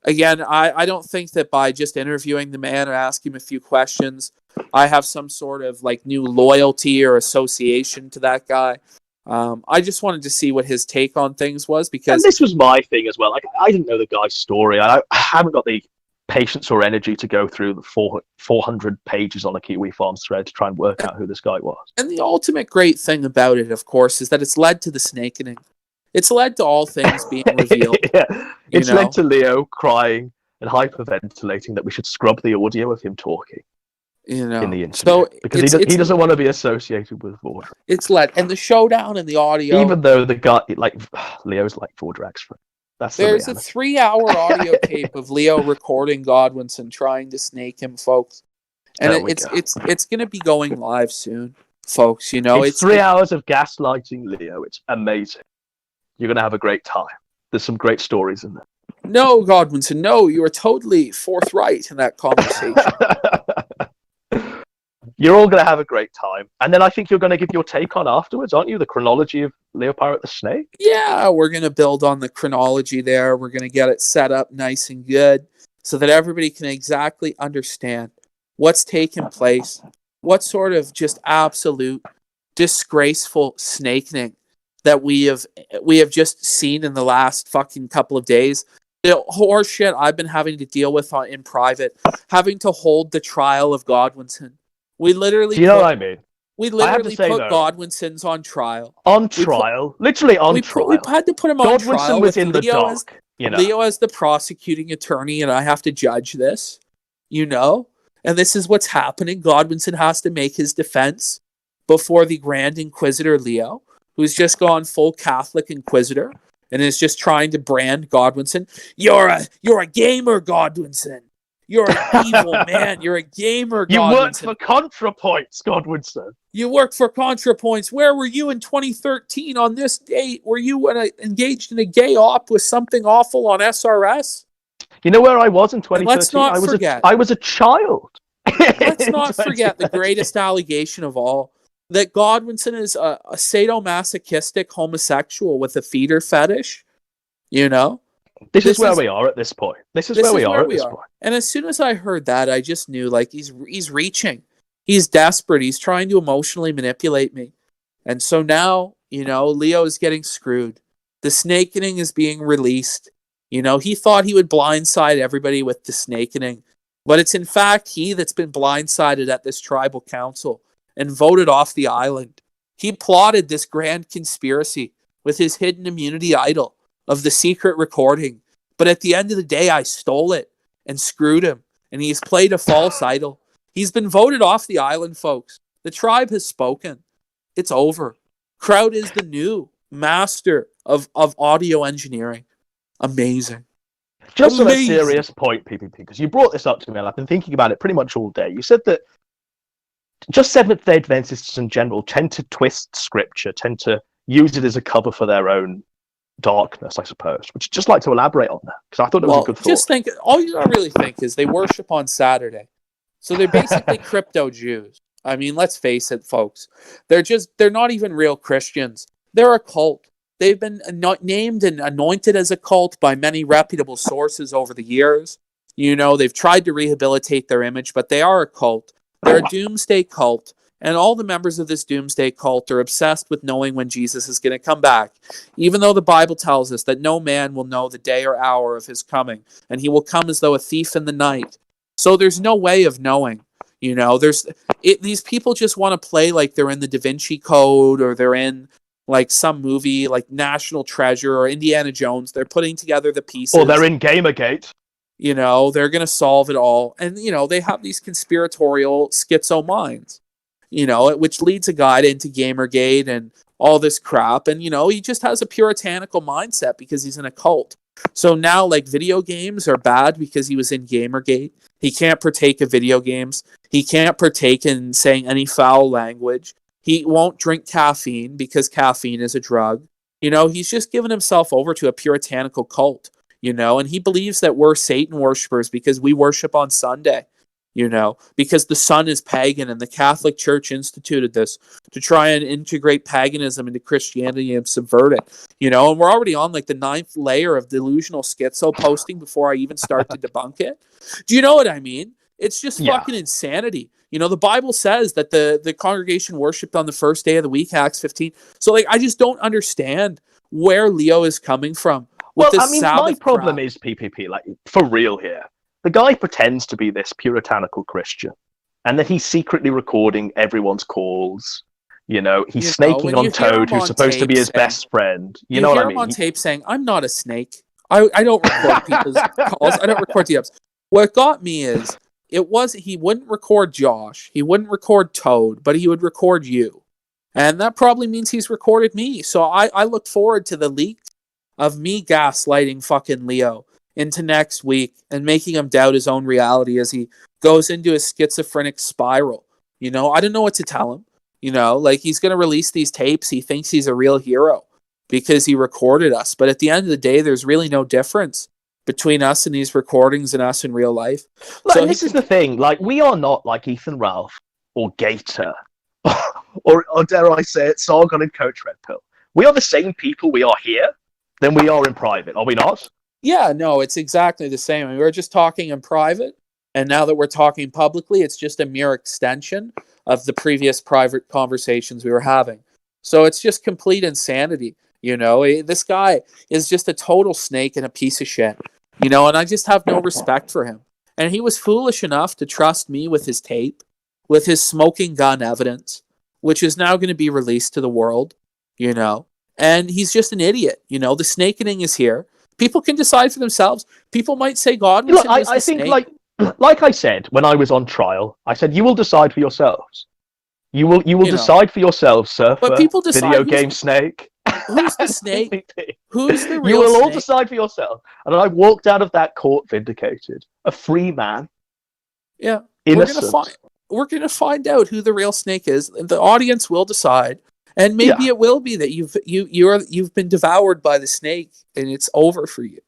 Again, I don't think that by just interviewing the man or asking him a few questions, I have some sort of like new loyalty or association to that guy. I just wanted to see what his take on things was because... And this was my thing as well. Like, I didn't know the guy's story. I haven't got the patience or energy to go through the 400 pages on a Kiwi Farms thread to try and work out who this guy was. And the ultimate great thing about it, of course, is that it's led to the snakening. It's led to all things being revealed. Yeah. It's led to Leo crying and hyperventilating that we should scrub the audio of him talking. In the interview. So because he doesn't want to be associated with Vordrak. It's led, and the showdown and the audio. Even though the guy, Leo's like Vordrak's friend. There's a 3-hour audio tape of Leo recording Godwinson trying to snake him, folks. And it's going to be going live soon, folks. It's 3 hours of gaslighting Leo. It's amazing. You're going to have a great time. There's some great stories in there. No, Godwinson, no. You are totally forthright in that conversation. You're all going to have a great time. And then I think you're going to give your take on afterwards, aren't you? The chronology of Leo Pirate the Snake? Yeah, we're going to build on the chronology there. We're going to get it set up nice and good so that everybody can exactly understand what's taken place, what sort of just absolute disgraceful snakening that we have just seen in the last fucking couple of days. The horse shit I've been having to deal with in private, having to hold the trial of Godwinson. We literally Do you know what I mean? We literally put Godwinson's on trial. Literally on trial. We had to put him on trial. Godwinson was in the dock. Leo as the prosecuting attorney, and I have to judge this. And this is what's happening. Godwinson has to make his defense before the Grand Inquisitor Leo, who's just gone full Catholic Inquisitor and is just trying to brand Godwinson. You're a gamer, Godwinson. You're an evil man. You're a gamer, Godwinson. You worked for ContraPoints, Godwinson. You worked for ContraPoints. Where were you in 2013 on this date? Were you engaged in a gay op with something awful on SRS? You know where I was in 2013? Let's not forget. I was a child. Let's not forget the greatest allegation of all. That Godwinson is a sadomasochistic homosexual with a feeder fetish. This is where we are at this point. This is where we are at this point. And as soon as I heard that, I just knew like he's reaching. He's desperate. He's trying to emotionally manipulate me. And so now, Leo is getting screwed. The snakening is being released. He thought he would blindside everybody with the snakening, but it's in fact he that's been blindsided at this tribal council and voted off the island. He plotted this grand conspiracy with his hidden immunity idol of the secret recording. But at the end of the day, I stole it and screwed him, and he's played a false idol. He's been voted off the island, folks. The tribe has spoken. It's over. Kraut is the new master of audio engineering. Amazing. Just on a serious point, PPP, because you brought this up to me and I've been thinking about it pretty much all day. You said that just Seventh-day Adventists in general tend to twist scripture, tend to use it as a cover for their own darkness, I suppose. Would you just like to elaborate on that? Because I thought it was a good thought. Just think, all you gotta really think is they worship on Saturday. So they're basically crypto Jews. I mean, let's face it, folks. They're not even real Christians. They're a cult. They've been named and anointed as a cult by many reputable sources over the years. They've tried to rehabilitate their image, but they are a cult. They're a doomsday cult. And all the members of this doomsday cult are obsessed with knowing when Jesus is going to come back, even though the Bible tells us that no man will know the day or hour of his coming, and he will come as though a thief in the night. So there's no way of knowing. These people just want to play like they're in the Da Vinci Code, or they're in like some movie like National Treasure or Indiana Jones. They're putting together the pieces. Or they're in Gamergate. They're going to solve it all. And, they have these conspiratorial schizo minds, which leads a guy into Gamergate and all this crap. And, he just has a puritanical mindset because he's in a cult. So now, like, video games are bad because he was in Gamergate. He can't partake of video games. He can't partake in saying any foul language. He won't drink caffeine because caffeine is a drug. He's just given himself over to a puritanical cult, and he believes that we're Satan worshipers because we worship on Sunday, because the sun is pagan and the Catholic Church instituted this to try and integrate paganism into Christianity and subvert it, and we're already on like the 9th layer of delusional schizo posting before I even start to debunk it. Do you know what I mean? It's just fucking insanity. The Bible says that the congregation worshipped on the first day of the week, Acts 15. So, like, I just don't understand where Leo is coming from. Well, I mean, my problem is, PPP, like, for real here. The guy pretends to be this puritanical Christian, and then he's secretly recording everyone's calls. He's snaking on Toad, who's supposed to be his best friend. You know what I mean? Him on tape saying, "I'm not a snake. I don't record people's calls. I don't record DMs." What got me is, he wouldn't record Josh, he wouldn't record Toad, but he would record you. And that probably means he's recorded me. So I look forward to the leak of me gaslighting fucking Leo into next week and making him doubt his own reality as he goes into a schizophrenic spiral. I don't know what to tell him. Like, he's going to release these tapes. He thinks he's a real hero because he recorded us. But at the end of the day, there's really no difference between us and these recordings and us in real life. So this is the thing. Like, we are not like Ethan Ralph or Gator or dare I say it, Sargon and Coach Red Pill. We are the same people we are here than we are in private, are we not? Yeah, no, it's exactly the same. I mean, we're just talking in private, and now that we're talking publicly, it's just a mere extension of the previous private conversations we were having. So it's just complete insanity. This guy is just a total snake and a piece of shit, and I just have no respect for him. And he was foolish enough to trust me with his tape, with his smoking gun evidence, which is now going to be released to the world, and he's just an idiot. The snakening is here. People can decide for themselves. People might say God was I think, like I said, when I was on trial, I said, you will decide for yourselves. You will decide for yourselves, surfer, but people decide video game snake. Who's the snake? Who's the real snake? You will all decide for yourself. And I walked out of that court vindicated. A free man. Yeah. Innocent. We're gonna find out who the real snake is. The audience will decide. And maybe it will be that you've been devoured by the snake and it's over for you.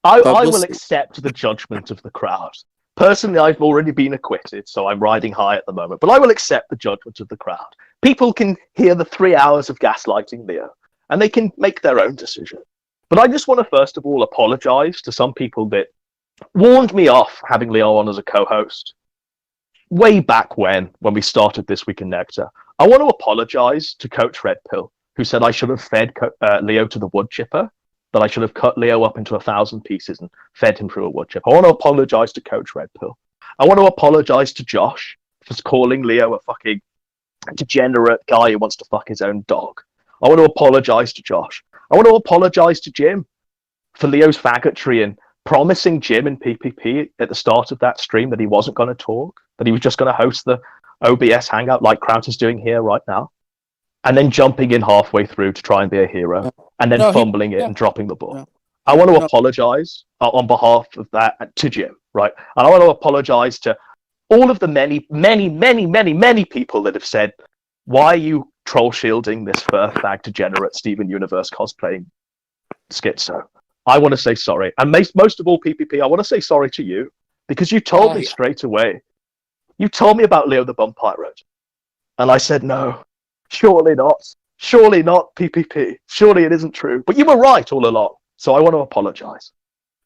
I will accept the judgment of the crowd. Personally, I've already been acquitted, so I'm riding high at the moment. But I will accept the judgment of the crowd. People can hear the 3 hours of gaslighting Leo, and they can make their own decision. But I just want to first of all apologize to some people that warned me off having Leo on as a co-host way back when we started This Week in Nectar. I want to apologize to Coach Red Pill, who said I should have fed Leo to the wood chipper, that I should have cut Leo up into 1,000 pieces and fed him through a wood chipper. I want to apologize to Coach Red Pill. I want to apologize to Josh for calling Leo a fucking degenerate guy who wants to fuck his own dog. I want to apologize to Josh. I want to apologize to Jim for Leo's faggotry and promising Jim in PPP at the start of that stream that he wasn't going to talk, that he was just going to host the OBS hangout like Kraut is doing here right now, and then jumping in halfway through to try and be a hero, and then fumbling it and dropping the ball. I want to apologize on behalf of that to Jim, right? And I want to apologize to all of the many people that have said, why are you troll shielding this fur fag degenerate Steven Universe cosplaying schizo? I want to say sorry. And most of all, PPP, I want to say sorry to you, because you told me straight away. You told me about Leo the Bum Pirate. And I said, no, surely not. Surely not, PPP. Surely it isn't true. But you were right all along. So I want to apologize.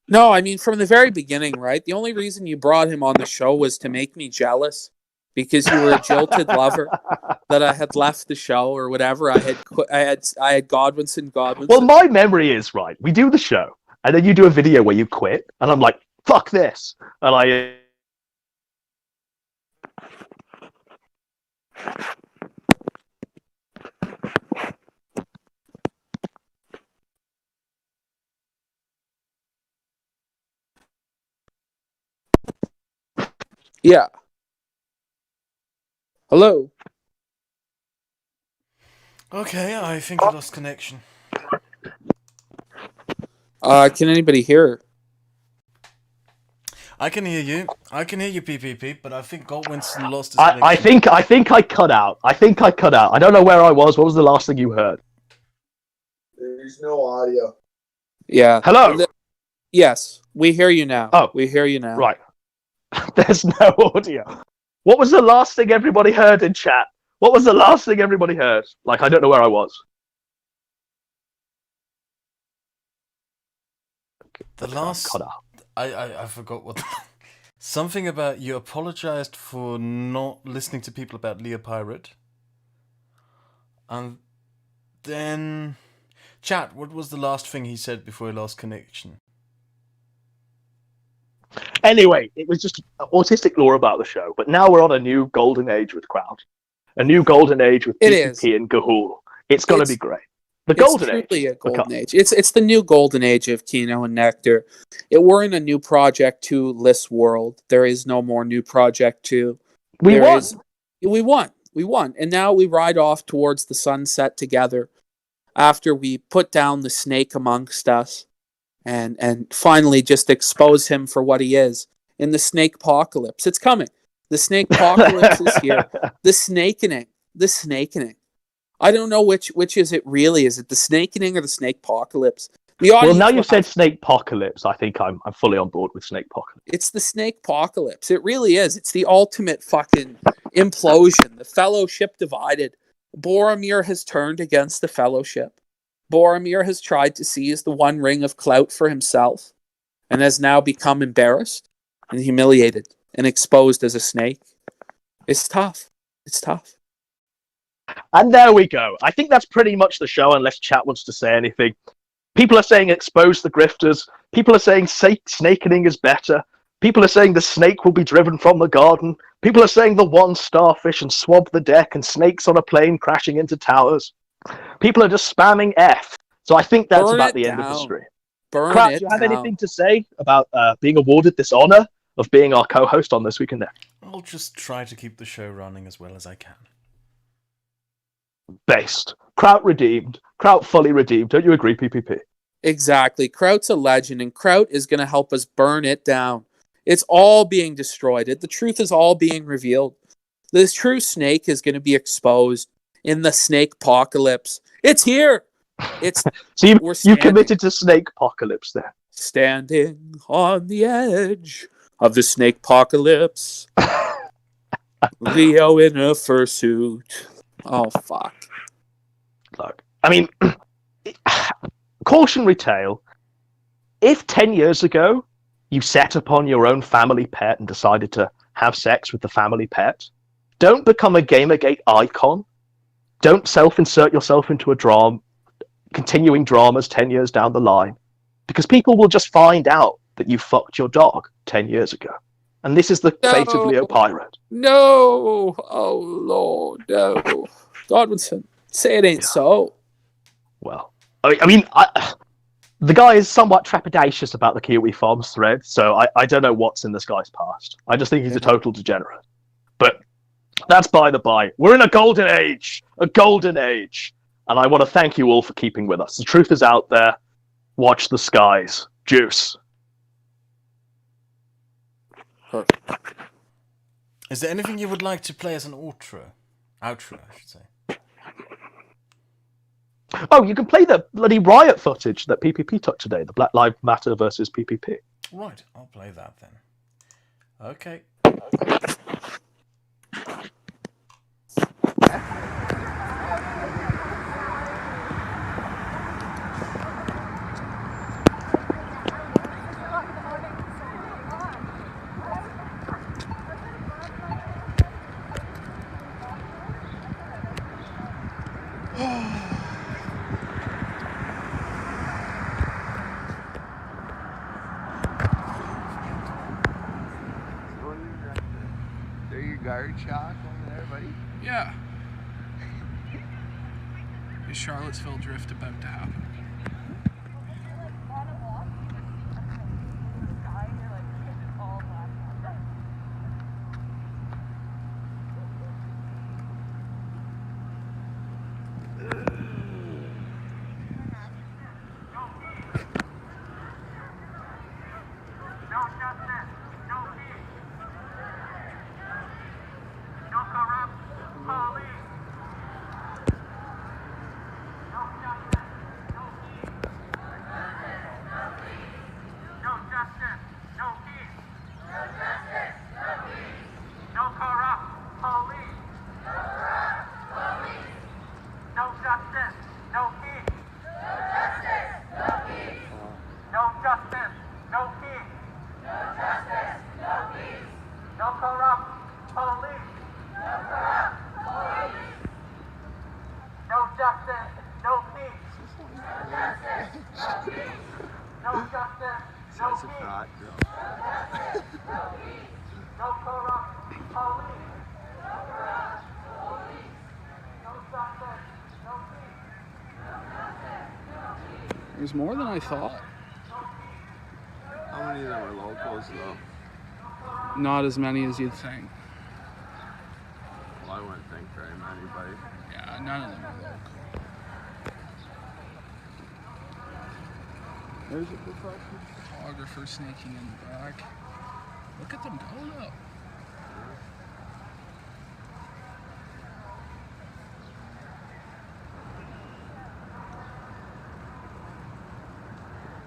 No, I mean, from the very beginning, right? The only reason you brought him on the show was to make me jealous, because you were a jilted lover that I had left the show or whatever. I had Godwinson. Well, my memory is right. We do the show, and then you do a video where you quit, and I'm like, fuck this. And I... Yeah. Hello. Okay, I think I lost connection. Can anybody hear her? I can hear you. I can hear you, PPP, but I think Godwinson lost his connection. I think I cut out. I don't know where I was. What was the last thing you heard? There's no audio. Yeah. Hello? Yes, we hear you now. Oh. We hear you now. Right. There's no audio. What was the last thing everybody heard in chat? What was the last thing everybody heard? Like, I don't know where I was. The last... Cut out. I forgot what... Something about you apologized for not listening to people about Leo Pirate. And then... Chat, what was the last thing he said before he lost connection? Anyway, it was just autistic lore about the show, but now we're on a new golden age with Crowd. A new golden age with PPP and Gahul. It's going to be great. The golden age. It's truly a golden age. It's the new golden age of Kino and Nectar. We're in a new Project 2 list world. There is no more new Project 2. We won. And now we ride off towards the sunset together after we put down the snake amongst us. And finally just expose him for what he is in the snake apocalypse. It's coming. The snake apocalypse is here. The snakening. I don't know which is it really. Is it the snakening or the snake apocalypse? Well, now you've said snake apocalypse, I think I'm fully on board with snake apocalypse. It's the snake apocalypse. It really is. It's the ultimate fucking implosion. The fellowship divided. Boromir has turned against the fellowship. Boromir has tried to seize the one ring of clout for himself and has now become embarrassed and humiliated and exposed as a snake. It's tough. And there we go. I think that's pretty much the show, unless chat wants to say anything. People are saying expose the grifters. People are saying snakening is better. People are saying the snake will be driven from the garden. People are saying the one starfish and swab the deck and snakes on a plane crashing into towers. People are just spamming F. So I think that's about the end of the stream. Crap, do you have anything to say about being awarded this honor of being our co-host on This Week in Nectar? I'll just try to keep the show running as well as I can. Based. Kraut redeemed. Kraut fully redeemed. Don't you agree, PPP? Exactly. Kraut's a legend, and Kraut is going to help us burn it down. It's all being destroyed. The truth is all being revealed. The true snake is going to be exposed in the snake apocalypse. It's here. It's so you committed to snake apocalypse there. Standing on the edge of the snake apocalypse. Leo in a fursuit. Oh fuck. Look, I mean, Cautionary tale. If 10 years ago you set upon your own family pet and decided to have sex with the family pet, don't become a Gamergate icon. Don't self-insert yourself into a drama, continuing dramas 10 years down the line, because people will just find out that you fucked your dog 10 years ago. And this is the fate of Leo Pirate. No! Oh, Lord, no. Godwinson, say it ain't so. Well, the guy is somewhat trepidatious about the Kiwi Farms thread, so I don't know what's in this guy's past. I just think he's a total degenerate. But that's by the by. We're in a golden age! A golden age! And I want to thank you all for keeping with us. The truth is out there. Watch the skies. Juice. Is there anything you would like to play as an outro? Outro, I should say. Oh, you can play the bloody riot footage that PPP took today. The Black Lives Matter versus PPP. Right, I'll play that then. Okay. There your guard shot over there, buddy? Yeah. Is Charlottesville drift about to happen? There's more than I thought. How many of them are locals, though? Not as many as you'd think. Well, I wouldn't think very many, buddy. Yeah, none of them are local. There's a professional photographer sneaking in the back. Look at them go, though.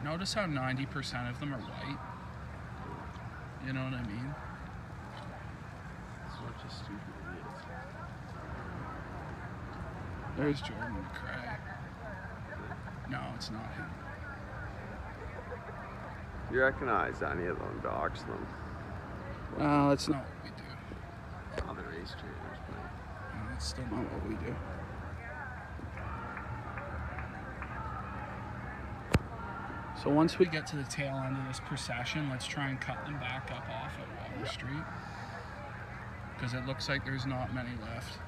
Notice how 90% of them are white. You know what I mean? It's a bunch of stupid idiots. There's Jordan McRae. No, it's not him. You recognize any of them, dox them. That's not what we do. Other race traders, but No, that's still not what we do. So once we get to the tail end of this procession, let's try and cut them back up off at Water Street. Because it looks like there's not many left.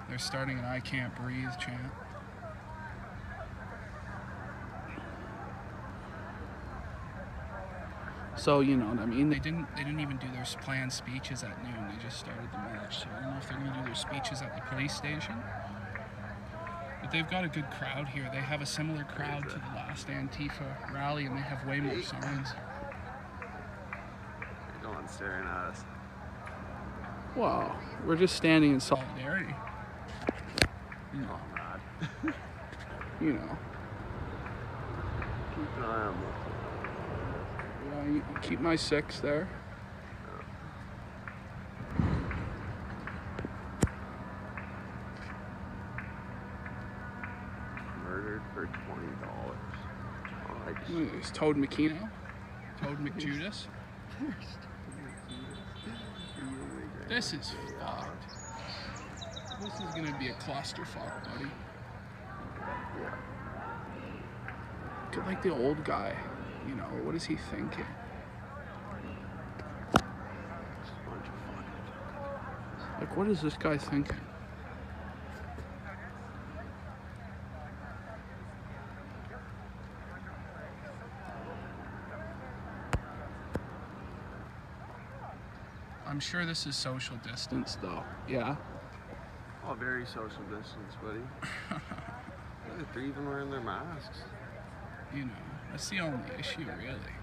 They're starting an I Can't Breathe chant. So you know what I mean? They didn't even do their planned speeches at noon. They just started the march. So I don't know if they're gonna do their speeches at the police station. But they've got a good crowd here. They have a similar crowd to the last Antifa rally, and they have way more signs. no one's staring at us. Wow, we're just standing in solidarity. You know. Oh, God. You know. Keep an eye on them. Yeah, you keep my 6 there. Murdered for $20. There's Toad McKeno. Toad McJudas. This is fucked. This is gonna be a clusterfuck, buddy. Look at like the old guy. You know, what is he thinking? Like, what is this guy thinking? I'm sure this is social distance, though. Yeah? Oh, very social distance, buddy. They're even wearing their masks. You know, that's the only issue, really.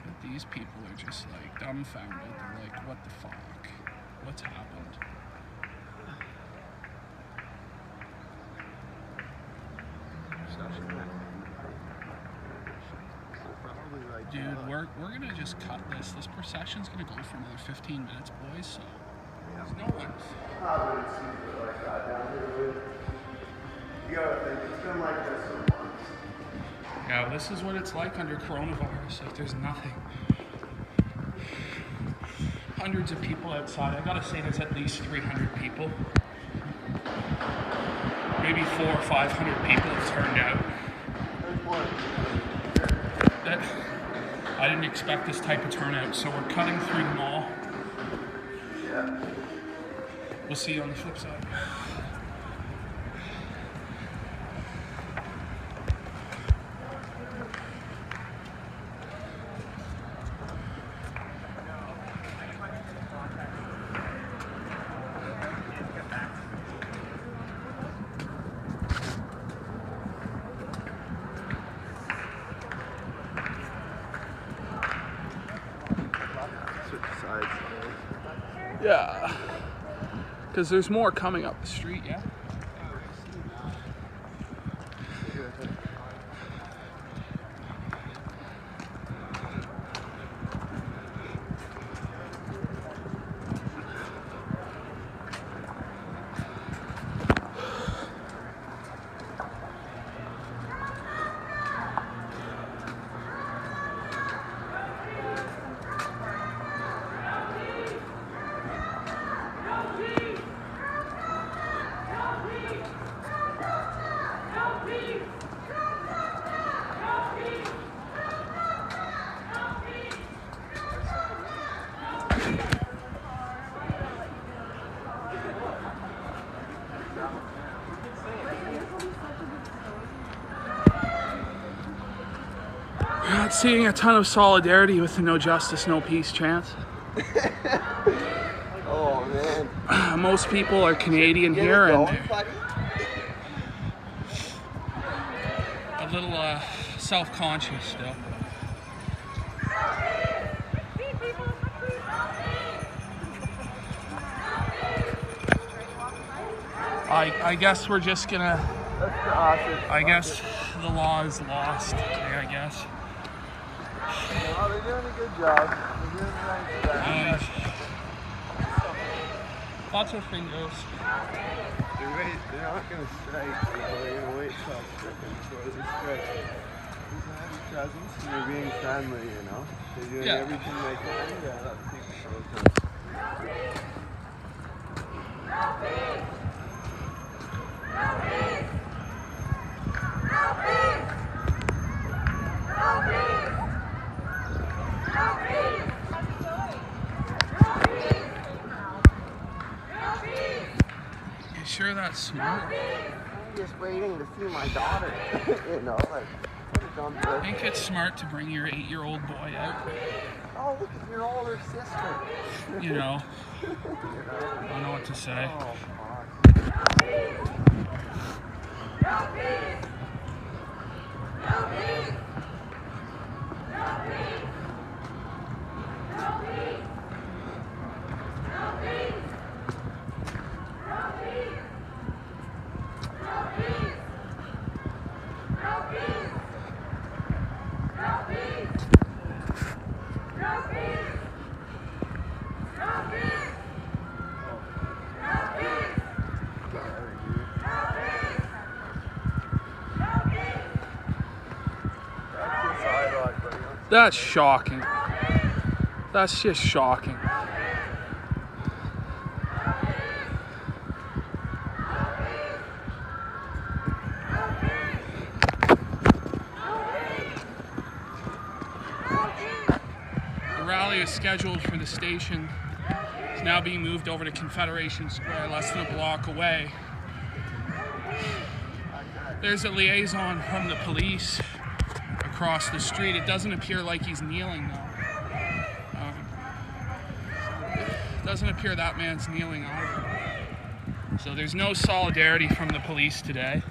But these people are just, like, dumbfounded. They're like, what the fuck? What's happened? Dude, we're gonna just cut this. This procession's gonna go for another 15 minutes, boys, so there's no one. You gotta think, it's been like this for months. Yeah, this is what it's like under coronavirus. Like, there's nothing. Hundreds of people outside. I gotta say there's at least 300 people. Maybe 400 or 500 people have turned out. I didn't expect this type of turnout, so we're cutting through the mall. Yeah. We'll see you on the flip side. Yeah, because there's more coming up the street, yeah? Not seeing a ton of solidarity with the no justice, no peace chants. Oh, man. Most people are Canadian here and a little self-conscious still. I guess we're just gonna. I guess the law is lost. I guess. No, they're doing a good job. They're doing a nice job. Lots of fingers. They're not going to strike. They're going to wait till stricken before they strike. These are having presence and they're being friendly, you know? They're doing everything they can to let people protest. You sure that's smart? I'm just waiting to see my daughter. You know, like, what a dumb I think it's smart to bring your 8-year-old boy out. Oh, look at your older sister. You know. I don't know what to say. Oh, No peace! That's shocking. That's just shocking. The rally is scheduled for the station. It's now being moved over to Confederation Square, less than a block away. There's a liaison from the police across the street. It doesn't appear like he's kneeling, though. Doesn't appear that man's kneeling either. So there's no solidarity from the police today.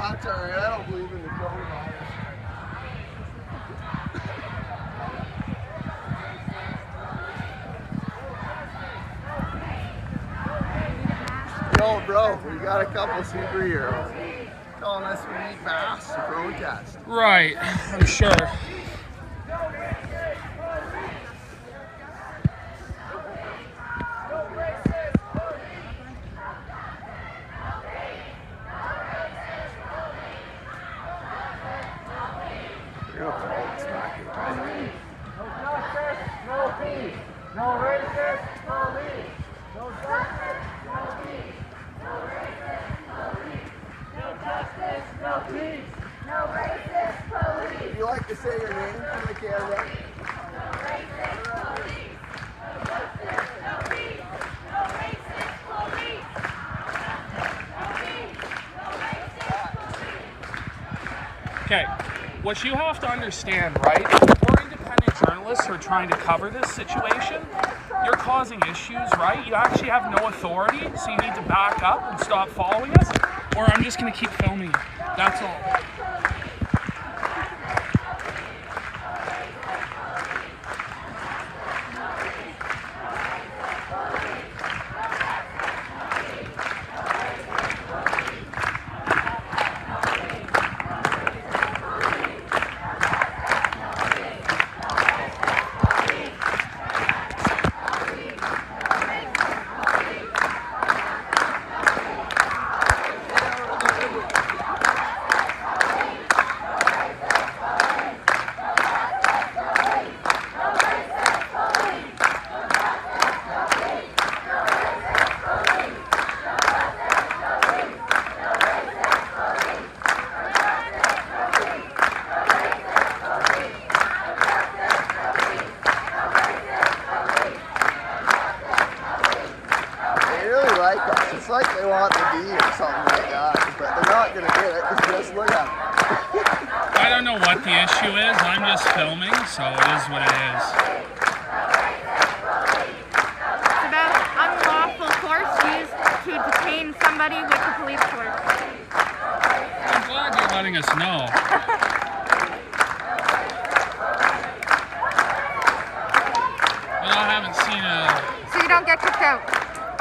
That's alright, I don't believe in the coronavirus. Yo, bro, we got a couple superheroes telling us we need masks to protest. Right, I'm sure. Would you like to say your name to the camera? Okay, what you have to understand, right? We're independent journalists who are trying to cover this situation. You're causing issues, right? You actually have no authority, so you need to back up and stop following us, or I'm just going to keep filming you. That's all. It's like they want the D or something like that, but they're not going to get it. Just look at them. I don't know what the issue is. I'm just filming, so it is what it is. It's about unlawful force used to detain somebody with the police force. I'm glad you're letting us know. Well, I haven't seen a... So you don't get kicked out.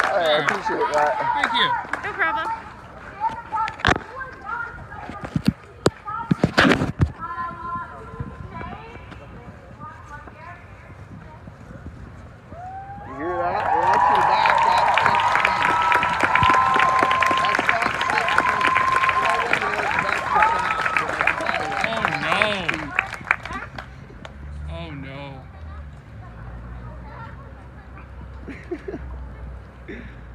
I appreciate that. Thank you. No problem. You hear that? They want you to back up 6 feet. Oh, no.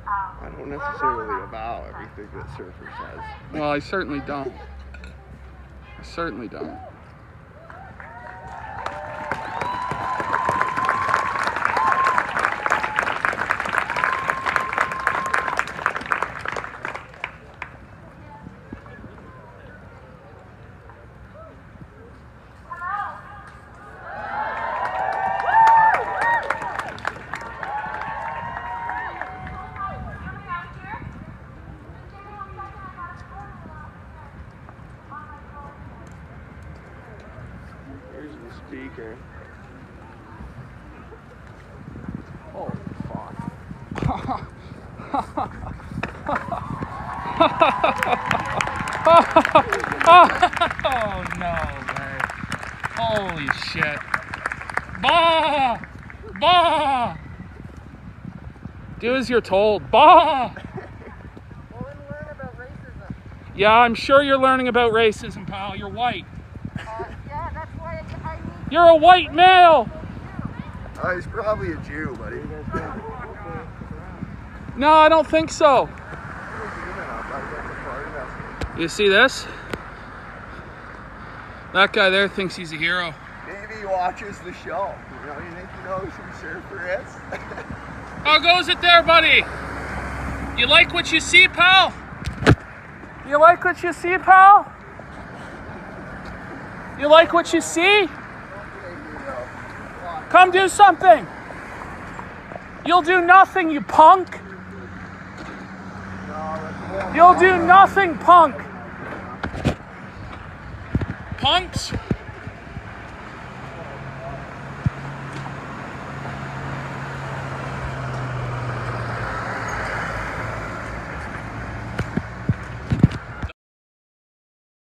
I don't necessarily avow everything that Surfer says. Well, I certainly don't. I certainly don't. speaker. Oh, fuck. Oh, no way. Holy shit. Bah! Bah! Do as you're told. Bah! Yeah, I'm sure you're learning about racism, pal. You're white. Yeah, that's why I need You're a white male! Oh, he's probably a Jew, buddy. No, I don't think so. You see this? That guy there thinks he's a hero. Maybe he watches the show. You know, you think he knows who Surfer is? How goes it there, buddy? You like what you see, pal? You like what you see, pal? You like what you see? Come do something. You'll do nothing, you punk. You'll do nothing, punk. Punks?